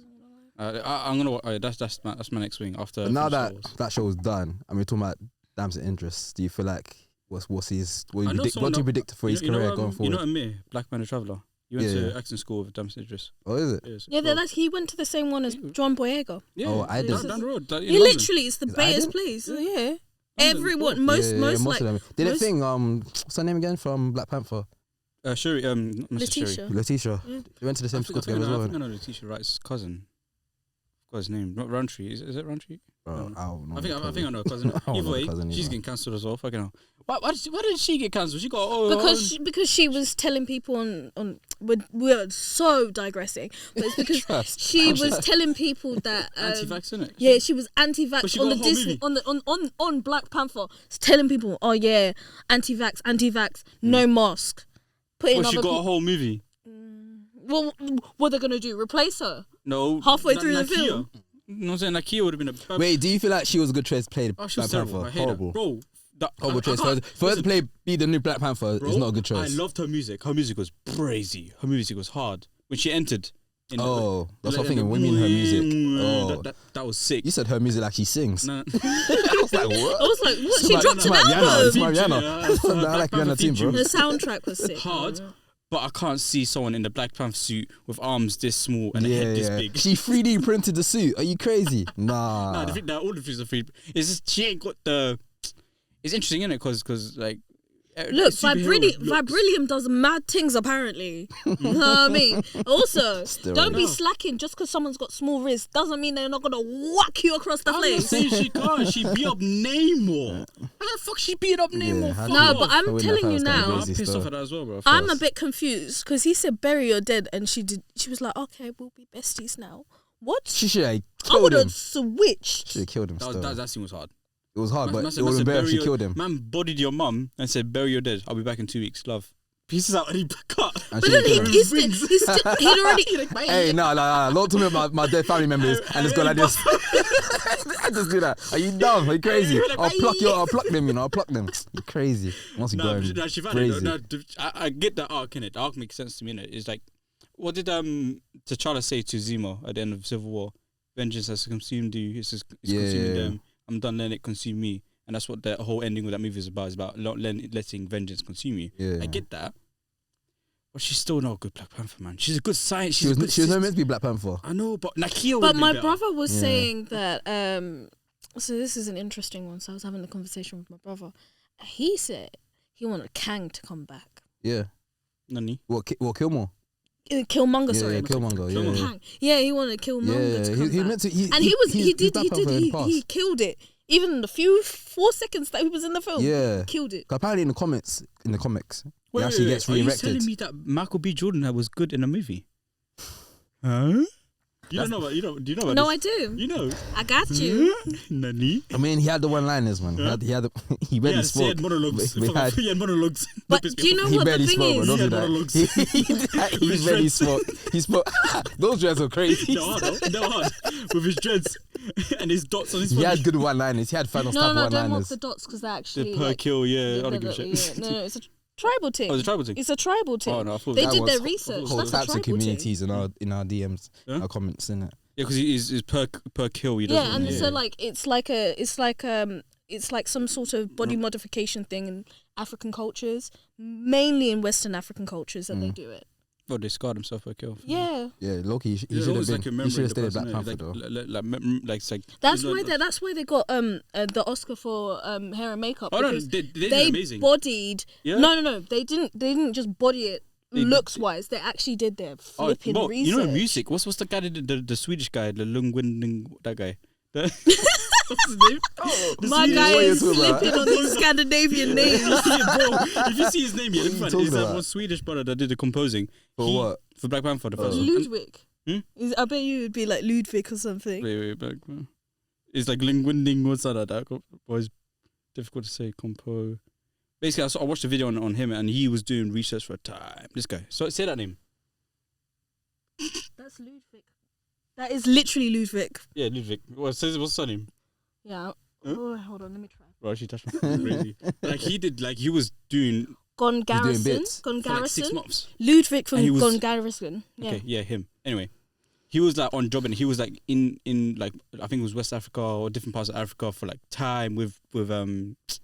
[SPEAKER 2] I'm gonna. That's my next swing after.
[SPEAKER 1] But now
[SPEAKER 2] I
[SPEAKER 1] that
[SPEAKER 2] finish Star Wars.
[SPEAKER 1] that show is done, and we're talking about damns and interests, do you feel like what do you predict for his career going forward?
[SPEAKER 2] You know Amir, Black Man the Traveller. You went
[SPEAKER 1] Yeah.
[SPEAKER 2] to acting school with Damson Idris.
[SPEAKER 1] Oh, is it?
[SPEAKER 2] Yes,
[SPEAKER 3] Yeah, he went to the same one as John Boyega.
[SPEAKER 2] Yeah,
[SPEAKER 1] Oh, I didn't.
[SPEAKER 2] down the road. In
[SPEAKER 3] He
[SPEAKER 2] London.
[SPEAKER 3] literally, it's the
[SPEAKER 1] Is
[SPEAKER 3] baitest
[SPEAKER 1] Aiden?
[SPEAKER 3] place. Yeah.
[SPEAKER 2] London,
[SPEAKER 3] Everyone,
[SPEAKER 2] bro.
[SPEAKER 3] most
[SPEAKER 1] of them. Did it
[SPEAKER 3] most-
[SPEAKER 1] thing? What's her name again from Black Panther?
[SPEAKER 2] Shuri, Mr.
[SPEAKER 3] Letitia.
[SPEAKER 2] Shuri.
[SPEAKER 1] Letitia.
[SPEAKER 3] Yeah.
[SPEAKER 1] They went to the same school together as well.
[SPEAKER 2] I think I know Letitia Wright's cousin. Got his name. Not Roundtree. Is it Roundtree?
[SPEAKER 1] Bro, I don't know.
[SPEAKER 2] I think I know her cousin.
[SPEAKER 1] I don't
[SPEAKER 2] Either
[SPEAKER 1] know
[SPEAKER 2] way,
[SPEAKER 1] the cousin
[SPEAKER 2] she's
[SPEAKER 1] either.
[SPEAKER 2] getting cancelled as well. Fucking hell. Why did she get cancelled? She got
[SPEAKER 3] because she was telling people on we're so digressing, but it's because
[SPEAKER 1] Trust.
[SPEAKER 3] she was telling people that
[SPEAKER 2] anti-vax, innit?
[SPEAKER 3] yeah, she was
[SPEAKER 2] But
[SPEAKER 3] anti-vax
[SPEAKER 2] she
[SPEAKER 3] on
[SPEAKER 2] got
[SPEAKER 3] the
[SPEAKER 2] a whole
[SPEAKER 3] Disney
[SPEAKER 2] movie.
[SPEAKER 3] on Black Panther, telling people, oh yeah, anti-vax, no mask. Putting
[SPEAKER 2] Well, she
[SPEAKER 3] other
[SPEAKER 2] got a
[SPEAKER 3] people.
[SPEAKER 2] whole movie.
[SPEAKER 3] Well, what are they gonna do? Replace her?
[SPEAKER 2] No.
[SPEAKER 3] Halfway through the film.
[SPEAKER 2] You know what I'm saying? Nakia would have been a bad.
[SPEAKER 1] Wait, do you feel like she was a good choice to play
[SPEAKER 2] Oh, she was
[SPEAKER 1] Black
[SPEAKER 2] terrible.
[SPEAKER 1] Panther?
[SPEAKER 2] I hate
[SPEAKER 1] Horrible.
[SPEAKER 2] her. Bro.
[SPEAKER 1] Horrible choice. For her to
[SPEAKER 2] listen,
[SPEAKER 1] be the new Black Panther
[SPEAKER 2] bro,
[SPEAKER 1] is not a good choice.
[SPEAKER 2] I loved her music. Her music was crazy. Her music was hard. When she entered.
[SPEAKER 1] Oh, that's what I'm thinking. Women, her music. Oh,
[SPEAKER 2] That was sick.
[SPEAKER 1] you said her music like she sings.
[SPEAKER 2] No.
[SPEAKER 1] I was like, what?
[SPEAKER 3] I was like, what? She
[SPEAKER 1] It's
[SPEAKER 3] dropped an
[SPEAKER 1] my Rihanna.
[SPEAKER 3] album.
[SPEAKER 1] It's my Rihanna.
[SPEAKER 2] Yeah,
[SPEAKER 1] I like
[SPEAKER 2] Black
[SPEAKER 1] Rihanna
[SPEAKER 2] Panther
[SPEAKER 1] too, bro.
[SPEAKER 3] The soundtrack was sick.
[SPEAKER 2] Hard. But I can't see someone in the Black Panther suit with arms this small and a head this big.
[SPEAKER 1] She 3D printed the suit. Are you crazy? Nah.
[SPEAKER 2] Nah, all the things are free. It's just she ain't got the. It's interesting, isn't it? Because like.
[SPEAKER 3] Look,
[SPEAKER 2] superhero looks-
[SPEAKER 3] Vibranium does mad things apparently. You know what I mean? Also,
[SPEAKER 1] Steroids.
[SPEAKER 3] don't be
[SPEAKER 2] No.
[SPEAKER 3] slacking just because someone's got small wrists doesn't mean they're not gonna whack you across the
[SPEAKER 2] I'm not
[SPEAKER 3] face.
[SPEAKER 2] saying she can't. She beat up Namor. How the fuck she beat up Namor?
[SPEAKER 1] how
[SPEAKER 2] Fuck
[SPEAKER 1] do
[SPEAKER 3] No,
[SPEAKER 1] you-
[SPEAKER 3] but I'm
[SPEAKER 1] I wouldn't
[SPEAKER 3] telling
[SPEAKER 1] have
[SPEAKER 3] you
[SPEAKER 1] thought it was
[SPEAKER 3] now,
[SPEAKER 2] I'm
[SPEAKER 1] crazy
[SPEAKER 2] pissed
[SPEAKER 1] stuff.
[SPEAKER 2] off at that as well, bro.
[SPEAKER 3] I'm a
[SPEAKER 1] course.
[SPEAKER 3] bit confused because he said bury your dead and she was like, okay, we'll be besties now. What?
[SPEAKER 1] She should have
[SPEAKER 3] I
[SPEAKER 1] killed
[SPEAKER 3] would
[SPEAKER 1] him.
[SPEAKER 3] have switched.
[SPEAKER 1] Should have killed him. Still.
[SPEAKER 2] That scene was hard.
[SPEAKER 1] It was hard, but
[SPEAKER 2] Man
[SPEAKER 1] it
[SPEAKER 2] said-
[SPEAKER 1] would
[SPEAKER 2] man
[SPEAKER 1] have been
[SPEAKER 2] said,
[SPEAKER 1] better if
[SPEAKER 2] bury
[SPEAKER 1] she
[SPEAKER 2] your-
[SPEAKER 1] killed him.
[SPEAKER 2] Man bodied your mum and said, bury your dead. I'll be back in 2 weeks. Love. Pieces out and he cut.
[SPEAKER 1] And
[SPEAKER 3] But
[SPEAKER 1] she
[SPEAKER 3] then
[SPEAKER 1] killed him.
[SPEAKER 3] he'd already.
[SPEAKER 1] Hey, no. Don't tell me about my dead family members and it's gone like this. I just do that. Are you dumb? Are you crazy? I'll pluck them, I'll pluck them. You're crazy. Once you go
[SPEAKER 2] She found
[SPEAKER 1] crazy.
[SPEAKER 2] it. No, I get that arc in it. The arc makes sense to me. Innit? It's like, what did T'Challa say to Zemo at the end of Civil War? Vengeance has consumed you. It's consuming them. I'm done letting it consume me. And that's what the whole ending of that movie is about. It's about letting vengeance consume you.
[SPEAKER 1] Yeah.
[SPEAKER 2] I get that. But she's still not a good Black Panther, man. She's a good science.
[SPEAKER 1] She was not meant to be Black Panther.
[SPEAKER 2] I know, but Nakia
[SPEAKER 3] But
[SPEAKER 2] would've
[SPEAKER 3] my
[SPEAKER 2] been better.
[SPEAKER 3] brother was
[SPEAKER 1] Yeah.
[SPEAKER 3] saying that. So this is an interesting one. So I was having a conversation with my brother. He said he wanted Kang to come back.
[SPEAKER 1] Yeah.
[SPEAKER 2] Nani?
[SPEAKER 1] What, Killmonger?
[SPEAKER 3] Killmonger,
[SPEAKER 1] Yeah,
[SPEAKER 3] sorry.
[SPEAKER 1] yeah,
[SPEAKER 3] not
[SPEAKER 1] Killmonger. Yeah,
[SPEAKER 2] Killmonger.
[SPEAKER 1] yeah.
[SPEAKER 3] Kang. Yeah, he wanted Killmonger to come
[SPEAKER 1] he
[SPEAKER 3] back.
[SPEAKER 1] meant to.
[SPEAKER 3] And he
[SPEAKER 1] he's Black Panther in the past.
[SPEAKER 3] he killed it. Even in the few 4 seconds that he was in the film,
[SPEAKER 1] Yeah.
[SPEAKER 3] killed it.
[SPEAKER 1] Apparently in the comics, he
[SPEAKER 2] Wait,
[SPEAKER 1] actually gets
[SPEAKER 2] are you
[SPEAKER 1] re-erected.
[SPEAKER 2] telling me that Michael B. Jordan was good in a movie? Huh? You don't know about. Do you know about
[SPEAKER 3] No,
[SPEAKER 2] this?
[SPEAKER 3] I do.
[SPEAKER 2] You know.
[SPEAKER 3] I got you.
[SPEAKER 2] Nani?
[SPEAKER 1] I mean, he had the one-liners, man. He barely
[SPEAKER 2] Yes,
[SPEAKER 1] spoke.
[SPEAKER 2] he had monologues.
[SPEAKER 1] We had-
[SPEAKER 2] He had monologues.
[SPEAKER 3] But do you know
[SPEAKER 1] He
[SPEAKER 3] what the
[SPEAKER 1] barely
[SPEAKER 3] thing
[SPEAKER 1] spoke, bro.
[SPEAKER 3] is?
[SPEAKER 1] Don't do
[SPEAKER 2] Yeah,
[SPEAKER 1] that.
[SPEAKER 2] monologues.
[SPEAKER 1] He
[SPEAKER 2] his
[SPEAKER 1] barely
[SPEAKER 2] dreads.
[SPEAKER 1] spoke. He spoke. Those dreads were crazy.
[SPEAKER 2] No, hard. No, hard. With his dreads and his dots on his
[SPEAKER 1] He
[SPEAKER 2] body.
[SPEAKER 1] had good one-liners. He had final
[SPEAKER 3] No,
[SPEAKER 1] stuff
[SPEAKER 3] don't mock
[SPEAKER 1] one-liners.
[SPEAKER 3] the dots because they're actually
[SPEAKER 2] The per
[SPEAKER 3] like,
[SPEAKER 2] kill, yeah. I don't give a shit.
[SPEAKER 3] No, it's a tribal thing.
[SPEAKER 2] Oh, it's a tribal thing.
[SPEAKER 3] It's a tribal thing.
[SPEAKER 2] Oh, no, I thought
[SPEAKER 3] They
[SPEAKER 2] that
[SPEAKER 3] did
[SPEAKER 1] was
[SPEAKER 3] their research.
[SPEAKER 1] Whole
[SPEAKER 3] That's a
[SPEAKER 1] types
[SPEAKER 3] tribal
[SPEAKER 1] of communities in our DMs,
[SPEAKER 2] Huh?
[SPEAKER 1] our comments, innit?
[SPEAKER 2] Yeah, because he's per kill. He
[SPEAKER 3] thing.
[SPEAKER 2] doesn't.
[SPEAKER 3] Yeah, and so like it's like some sort of body modification thing in African cultures, mainly in Western African cultures that they do it.
[SPEAKER 2] Oh, they scarred himself per kill.
[SPEAKER 3] Yeah.
[SPEAKER 1] Yeah, Loki. He
[SPEAKER 2] There's
[SPEAKER 1] should have
[SPEAKER 2] always
[SPEAKER 1] been.
[SPEAKER 2] like a
[SPEAKER 1] He
[SPEAKER 2] memory
[SPEAKER 1] should have
[SPEAKER 2] in the
[SPEAKER 1] stayed at Black
[SPEAKER 2] person,
[SPEAKER 1] Panther
[SPEAKER 2] innit?
[SPEAKER 1] though.
[SPEAKER 2] Like it's like.
[SPEAKER 3] That's
[SPEAKER 2] you know,
[SPEAKER 3] why they got the Oscar for hair and makeup.
[SPEAKER 2] Oh no,
[SPEAKER 3] because
[SPEAKER 2] they did
[SPEAKER 3] they
[SPEAKER 2] amazing.
[SPEAKER 3] bodied.
[SPEAKER 2] Yeah.
[SPEAKER 3] No. They didn't just body it
[SPEAKER 2] They-
[SPEAKER 3] looks wise. They actually did their
[SPEAKER 2] Oh,
[SPEAKER 3] flipping
[SPEAKER 2] well,
[SPEAKER 3] research.
[SPEAKER 2] you know music. What's the guy the Swedish guy, the Lungwinding, that guy. What's his name? The
[SPEAKER 3] My
[SPEAKER 2] Swedish-
[SPEAKER 3] guy
[SPEAKER 1] what
[SPEAKER 3] is
[SPEAKER 1] you're talking about.
[SPEAKER 3] flipping on these Scandinavian names.
[SPEAKER 2] Yeah, bro, if you see his name, yeah, look
[SPEAKER 1] What are you
[SPEAKER 2] for it.
[SPEAKER 1] talking
[SPEAKER 2] It's that
[SPEAKER 1] about?
[SPEAKER 2] one Swedish brother that did the composing.
[SPEAKER 1] For what?
[SPEAKER 2] For Black Panther, the first one.
[SPEAKER 3] Ludwig.
[SPEAKER 2] Hmm?
[SPEAKER 3] I bet you would be like Ludwig or something.
[SPEAKER 2] Wait, back. It's like Lingwinding, what's that? That was difficult to say. basically, I watched a video on him, and he was doing research for a time. This guy. So say that name.
[SPEAKER 3] That's Ludwig. That is literally Ludwig.
[SPEAKER 2] Yeah, Ludwig. What's his surname?
[SPEAKER 3] Yeah.
[SPEAKER 2] Huh?
[SPEAKER 3] Oh, hold on, let me try.
[SPEAKER 2] Bro, she touched me. Crazy. Like he was doing
[SPEAKER 3] Gon Garrison.
[SPEAKER 1] bits.
[SPEAKER 3] Gon
[SPEAKER 2] for like
[SPEAKER 3] Garrison.
[SPEAKER 2] 6 months.
[SPEAKER 3] Ludwig
[SPEAKER 2] And he
[SPEAKER 3] from
[SPEAKER 2] was-
[SPEAKER 3] Gon Garrison. Yeah.
[SPEAKER 2] Okay, yeah, him. Anyway, he was like on job, and he was like in like I think it was West Africa or different parts of Africa for like time with what's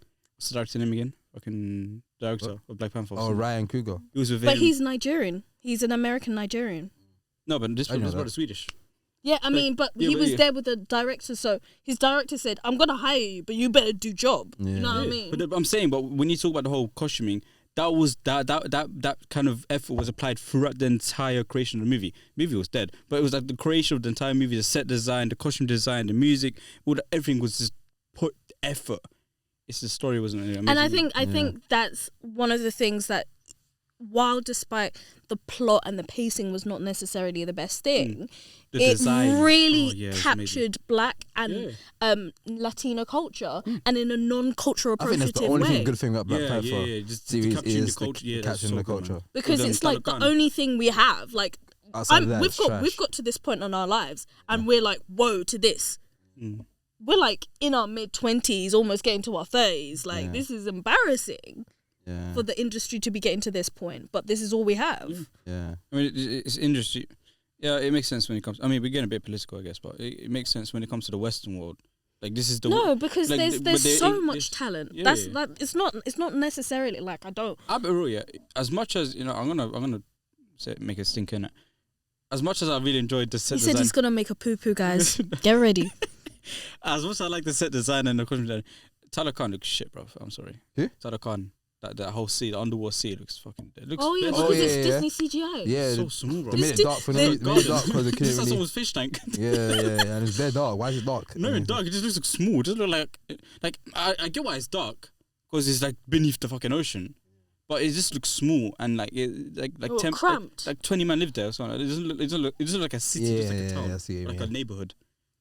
[SPEAKER 2] the director's name again? Fucking director of Black Panther.
[SPEAKER 1] Oh, Ryan Coogler.
[SPEAKER 2] He was with
[SPEAKER 3] But
[SPEAKER 2] him.
[SPEAKER 3] he's Nigerian. He's an American Nigerian.
[SPEAKER 2] No, but this
[SPEAKER 1] I know
[SPEAKER 2] brother
[SPEAKER 1] that.
[SPEAKER 2] Swedish.
[SPEAKER 3] Yeah, I mean, but
[SPEAKER 2] yeah,
[SPEAKER 3] he
[SPEAKER 2] but
[SPEAKER 3] was
[SPEAKER 2] yeah.
[SPEAKER 3] there with the director, so his director said, "I'm gonna hire you, but you better do job."
[SPEAKER 1] Yeah.
[SPEAKER 3] You know what I
[SPEAKER 2] Yeah.
[SPEAKER 3] mean?
[SPEAKER 2] But I'm saying, but when you talk about the whole costuming, that was that kind of effort was applied throughout the entire creation of the movie. The movie was dead, but it was like the creation of the entire movie, the set design, the costume design, the music, everything was just put effort. It's the story wasn't amazing.
[SPEAKER 3] And I think that's one of the things that, while despite the plot and the pacing was not necessarily the best thing,
[SPEAKER 2] The
[SPEAKER 3] it
[SPEAKER 2] design.
[SPEAKER 3] really
[SPEAKER 2] Oh, yeah, it's
[SPEAKER 3] captured Black and Latino culture and in a non-cultural
[SPEAKER 1] I think that's
[SPEAKER 3] appropriative
[SPEAKER 1] the only
[SPEAKER 3] way.
[SPEAKER 1] good thing about Black
[SPEAKER 2] Yeah,
[SPEAKER 1] Panther
[SPEAKER 2] yeah, just
[SPEAKER 1] series
[SPEAKER 2] capturing the
[SPEAKER 1] is
[SPEAKER 2] culture. Yeah, that's
[SPEAKER 1] capturing
[SPEAKER 2] so
[SPEAKER 1] the
[SPEAKER 2] good, man.
[SPEAKER 1] culture.
[SPEAKER 3] Because
[SPEAKER 2] With,
[SPEAKER 3] it's like the
[SPEAKER 2] Talokan.
[SPEAKER 3] only thing we have. Like,
[SPEAKER 1] Outside of that, it's trash.
[SPEAKER 3] we've got to this point in our lives, and we're like, whoa, to this.
[SPEAKER 2] Mm.
[SPEAKER 3] We're like in our mid-20s, almost getting to our 30s. Like,
[SPEAKER 1] Yeah.
[SPEAKER 3] this is embarrassing
[SPEAKER 1] Yeah,
[SPEAKER 3] for the industry to be getting to this point, but this is all we have.
[SPEAKER 1] yeah.
[SPEAKER 2] I mean, it's industry. Yeah, it makes sense when it comes. I mean, we're getting a bit political, I guess, but it makes sense when it comes to the Western world. Like this is the
[SPEAKER 3] No, because
[SPEAKER 2] like,
[SPEAKER 3] there's
[SPEAKER 2] but they-
[SPEAKER 3] so
[SPEAKER 2] it-
[SPEAKER 3] much
[SPEAKER 2] it's-
[SPEAKER 3] talent.
[SPEAKER 2] yeah,
[SPEAKER 3] That's
[SPEAKER 2] yeah.
[SPEAKER 3] like it's not necessarily like I don't.
[SPEAKER 2] I'll be real, yeah. As much as I'm gonna say, make a stink in it. As much as I really enjoyed the set
[SPEAKER 3] He said
[SPEAKER 2] design,
[SPEAKER 3] he's gonna make a poo poo, guys. Get ready.
[SPEAKER 2] as much as I like the set design and the costume design, Talokan looks shit, bro. I'm sorry.
[SPEAKER 1] Who?
[SPEAKER 2] Talokan. That whole sea, the underwater sea, looks fucking. It looks.
[SPEAKER 3] Oh yeah,
[SPEAKER 2] best.
[SPEAKER 3] because
[SPEAKER 1] yeah,
[SPEAKER 3] it's
[SPEAKER 1] yeah.
[SPEAKER 3] Disney CGI.
[SPEAKER 1] Yeah,
[SPEAKER 2] so
[SPEAKER 1] the,
[SPEAKER 2] smooth, bro.
[SPEAKER 1] the minute
[SPEAKER 3] This
[SPEAKER 1] dark for
[SPEAKER 3] the-
[SPEAKER 1] no minute dark because it
[SPEAKER 2] This
[SPEAKER 1] couldn't
[SPEAKER 2] is like
[SPEAKER 1] really.
[SPEAKER 2] someone's fish tank.
[SPEAKER 1] Yeah, and it's bare dark. Why is it dark?
[SPEAKER 2] No, it's dark. It just looks smooth. It doesn't look like I get why it's dark because it's like beneath the fucking ocean, but it just looks small and like
[SPEAKER 3] Oh, cramped.
[SPEAKER 2] like 20 men live there or something. It doesn't look like a city,
[SPEAKER 1] Yeah,
[SPEAKER 2] just like a
[SPEAKER 1] yeah,
[SPEAKER 2] town,
[SPEAKER 1] I see what you
[SPEAKER 2] like
[SPEAKER 1] mean.
[SPEAKER 2] a neighborhood.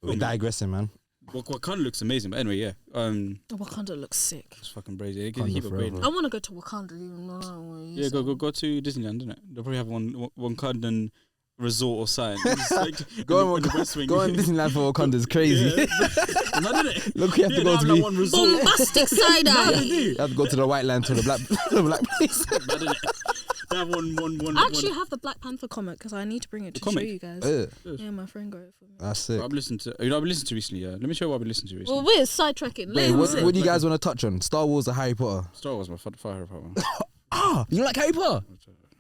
[SPEAKER 1] We're digressing, man.
[SPEAKER 2] Wakanda looks amazing, but anyway, yeah,
[SPEAKER 3] Wakanda looks sick.
[SPEAKER 2] it's fucking crazy. They
[SPEAKER 1] Wakanda
[SPEAKER 2] keep upgrading.
[SPEAKER 1] forever.
[SPEAKER 3] I want to go to Wakanda. Even though I don't know where it
[SPEAKER 2] Yeah,
[SPEAKER 3] is.
[SPEAKER 2] go to Disneyland, innit? They'll probably have one Wakandan resort or something. It's like
[SPEAKER 1] Go
[SPEAKER 2] in the
[SPEAKER 1] on,
[SPEAKER 2] West Wing.
[SPEAKER 1] go on Disneyland for Wakanda's crazy.
[SPEAKER 2] Yeah. Imagine it.
[SPEAKER 1] Look, you have to
[SPEAKER 2] Yeah,
[SPEAKER 1] go
[SPEAKER 2] they
[SPEAKER 1] to
[SPEAKER 2] have like
[SPEAKER 1] the,
[SPEAKER 2] one resort.
[SPEAKER 3] Bombastic side eye.
[SPEAKER 1] you have to go to the white land to the black the black place.
[SPEAKER 2] Imagine it. They have one.
[SPEAKER 3] I actually have the Black Panther comic because I need to bring it to show
[SPEAKER 2] comic?
[SPEAKER 3] you guys. Yeah, my friend got it for me.
[SPEAKER 1] That's it.
[SPEAKER 2] I've listened to. I've been listening to recently. Yeah, let me show you what I've been listening to recently.
[SPEAKER 3] Well, we're sidetracking.
[SPEAKER 1] Wait,
[SPEAKER 3] Let him
[SPEAKER 1] what
[SPEAKER 3] say.
[SPEAKER 1] do you guys want to touch on? Star Wars or Harry Potter?
[SPEAKER 2] Star Wars, my fire power.
[SPEAKER 1] Ah, you don't like Harry Potter?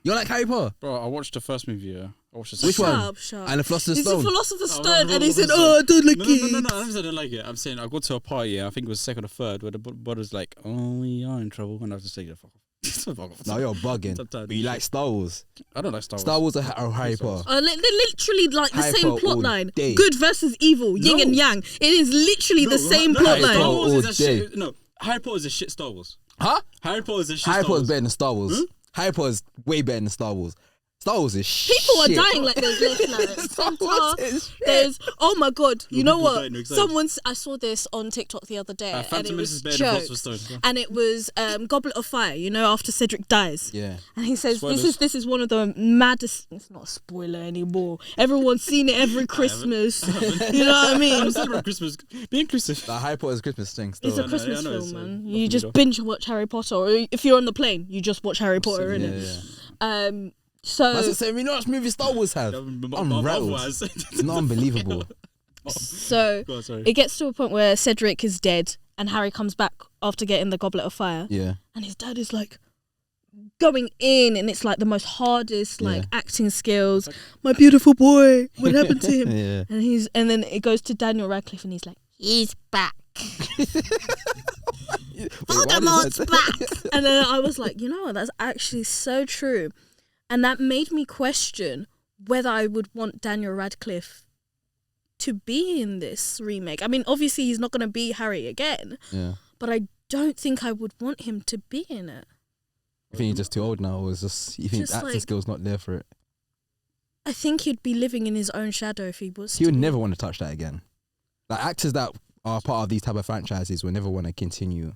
[SPEAKER 1] You don't like Harry Potter?
[SPEAKER 2] Bro, I watched the first movie. Yeah, I watched the
[SPEAKER 1] Which
[SPEAKER 2] second
[SPEAKER 1] one?
[SPEAKER 3] Shut up.
[SPEAKER 1] And the Philosopher's
[SPEAKER 3] He's a
[SPEAKER 1] Stone.
[SPEAKER 3] Philosopher's
[SPEAKER 2] Oh,
[SPEAKER 3] Stone,
[SPEAKER 2] no,
[SPEAKER 3] and he
[SPEAKER 2] no,
[SPEAKER 3] said,
[SPEAKER 2] no,
[SPEAKER 3] "Oh, I don't like
[SPEAKER 2] No,
[SPEAKER 3] it."
[SPEAKER 2] I never said I like it. I'm saying I got to a party. Yeah, I think it was second or third, where the brother's like, "Oh, we are in trouble," and I have to say, "The fuck off." Fuck off.
[SPEAKER 1] No, you're bugging.
[SPEAKER 2] Sometimes
[SPEAKER 1] But you like Star Wars.
[SPEAKER 2] I don't like Star Wars.
[SPEAKER 1] Star Wars or Harry Potter?
[SPEAKER 3] They're literally like the
[SPEAKER 1] Harry
[SPEAKER 3] same
[SPEAKER 1] Potter
[SPEAKER 3] plot
[SPEAKER 1] all
[SPEAKER 3] line.
[SPEAKER 1] day.
[SPEAKER 3] Good versus evil, yin
[SPEAKER 2] No.
[SPEAKER 3] and yang. It is literally the same
[SPEAKER 2] no,
[SPEAKER 3] plot
[SPEAKER 1] Harry
[SPEAKER 2] Star
[SPEAKER 3] line.
[SPEAKER 1] Potter
[SPEAKER 2] Wars is
[SPEAKER 1] all
[SPEAKER 2] a
[SPEAKER 1] day.
[SPEAKER 2] shit. No, Harry Potter is a shit Star Wars.
[SPEAKER 1] Huh?
[SPEAKER 2] Harry Potter is a shit
[SPEAKER 1] Harry
[SPEAKER 2] Star
[SPEAKER 1] Potter's
[SPEAKER 2] Wars.
[SPEAKER 1] better than Star Wars.
[SPEAKER 2] Huh?
[SPEAKER 1] Harry Potter's way better than Star Wars. Star Wars is shit.
[SPEAKER 3] People are dying like there's left like
[SPEAKER 1] Star Wars
[SPEAKER 3] Centaur.
[SPEAKER 1] is shit.
[SPEAKER 3] There's oh my god, you know
[SPEAKER 2] people
[SPEAKER 3] what?
[SPEAKER 2] dying, no, excited.
[SPEAKER 3] Someone's I saw this on TikTok the other day, and
[SPEAKER 2] Phantom
[SPEAKER 3] it
[SPEAKER 2] Menace
[SPEAKER 3] was
[SPEAKER 2] is better than
[SPEAKER 3] jokes.
[SPEAKER 2] Philosopher's Stone.
[SPEAKER 3] And it was Goblet of Fire. You know, after Cedric dies.
[SPEAKER 1] Yeah.
[SPEAKER 3] And he says
[SPEAKER 2] Spoilers.
[SPEAKER 3] this is one of the maddest. It's not a spoiler anymore. Everyone's seen it every Christmas. You know what I mean?
[SPEAKER 2] I'm celebrating Christmas. Be inclusive.
[SPEAKER 1] The Harry Potter's Christmas thing.
[SPEAKER 3] It's
[SPEAKER 1] Still.
[SPEAKER 3] a
[SPEAKER 2] I
[SPEAKER 3] Christmas
[SPEAKER 2] know,
[SPEAKER 3] film,
[SPEAKER 2] it's a
[SPEAKER 3] man.
[SPEAKER 2] lovely
[SPEAKER 3] You just
[SPEAKER 2] video.
[SPEAKER 3] binge watch Harry Potter, or if you're on the plane, you just watch Harry Potter,
[SPEAKER 1] Yeah,
[SPEAKER 3] innit?
[SPEAKER 1] yeah.
[SPEAKER 3] So
[SPEAKER 1] That's the same. You know what movie Star Wars have? I'm rattled. It's not unbelievable.
[SPEAKER 3] so
[SPEAKER 2] Go on, sorry.
[SPEAKER 3] it gets to a point where Cedric is dead, and Harry comes back after getting the Goblet of Fire,
[SPEAKER 1] Yeah.
[SPEAKER 3] and his dad is like going in, and it's like the most hardest like acting skills. My beautiful boy, what happened to him?
[SPEAKER 1] Yeah.
[SPEAKER 3] And then it goes to Daniel Radcliffe, and he's like, he's back. Voldemort's back. And then I was like, you know what? That's actually so true. And that made me question whether I would want Daniel Radcliffe to be in this remake. I mean, obviously he's not going to be Harry again,
[SPEAKER 1] Yeah.
[SPEAKER 3] but I don't think I would want him to be in it.
[SPEAKER 1] I think he's just too old now, or is just you think
[SPEAKER 3] Just
[SPEAKER 1] acting
[SPEAKER 3] like-
[SPEAKER 1] skill's not there for it?
[SPEAKER 3] I think he'd be living in his own shadow if he was.
[SPEAKER 1] He would
[SPEAKER 3] to be.
[SPEAKER 1] never want to touch that again. Like actors that are part of these type of franchises will never want to continue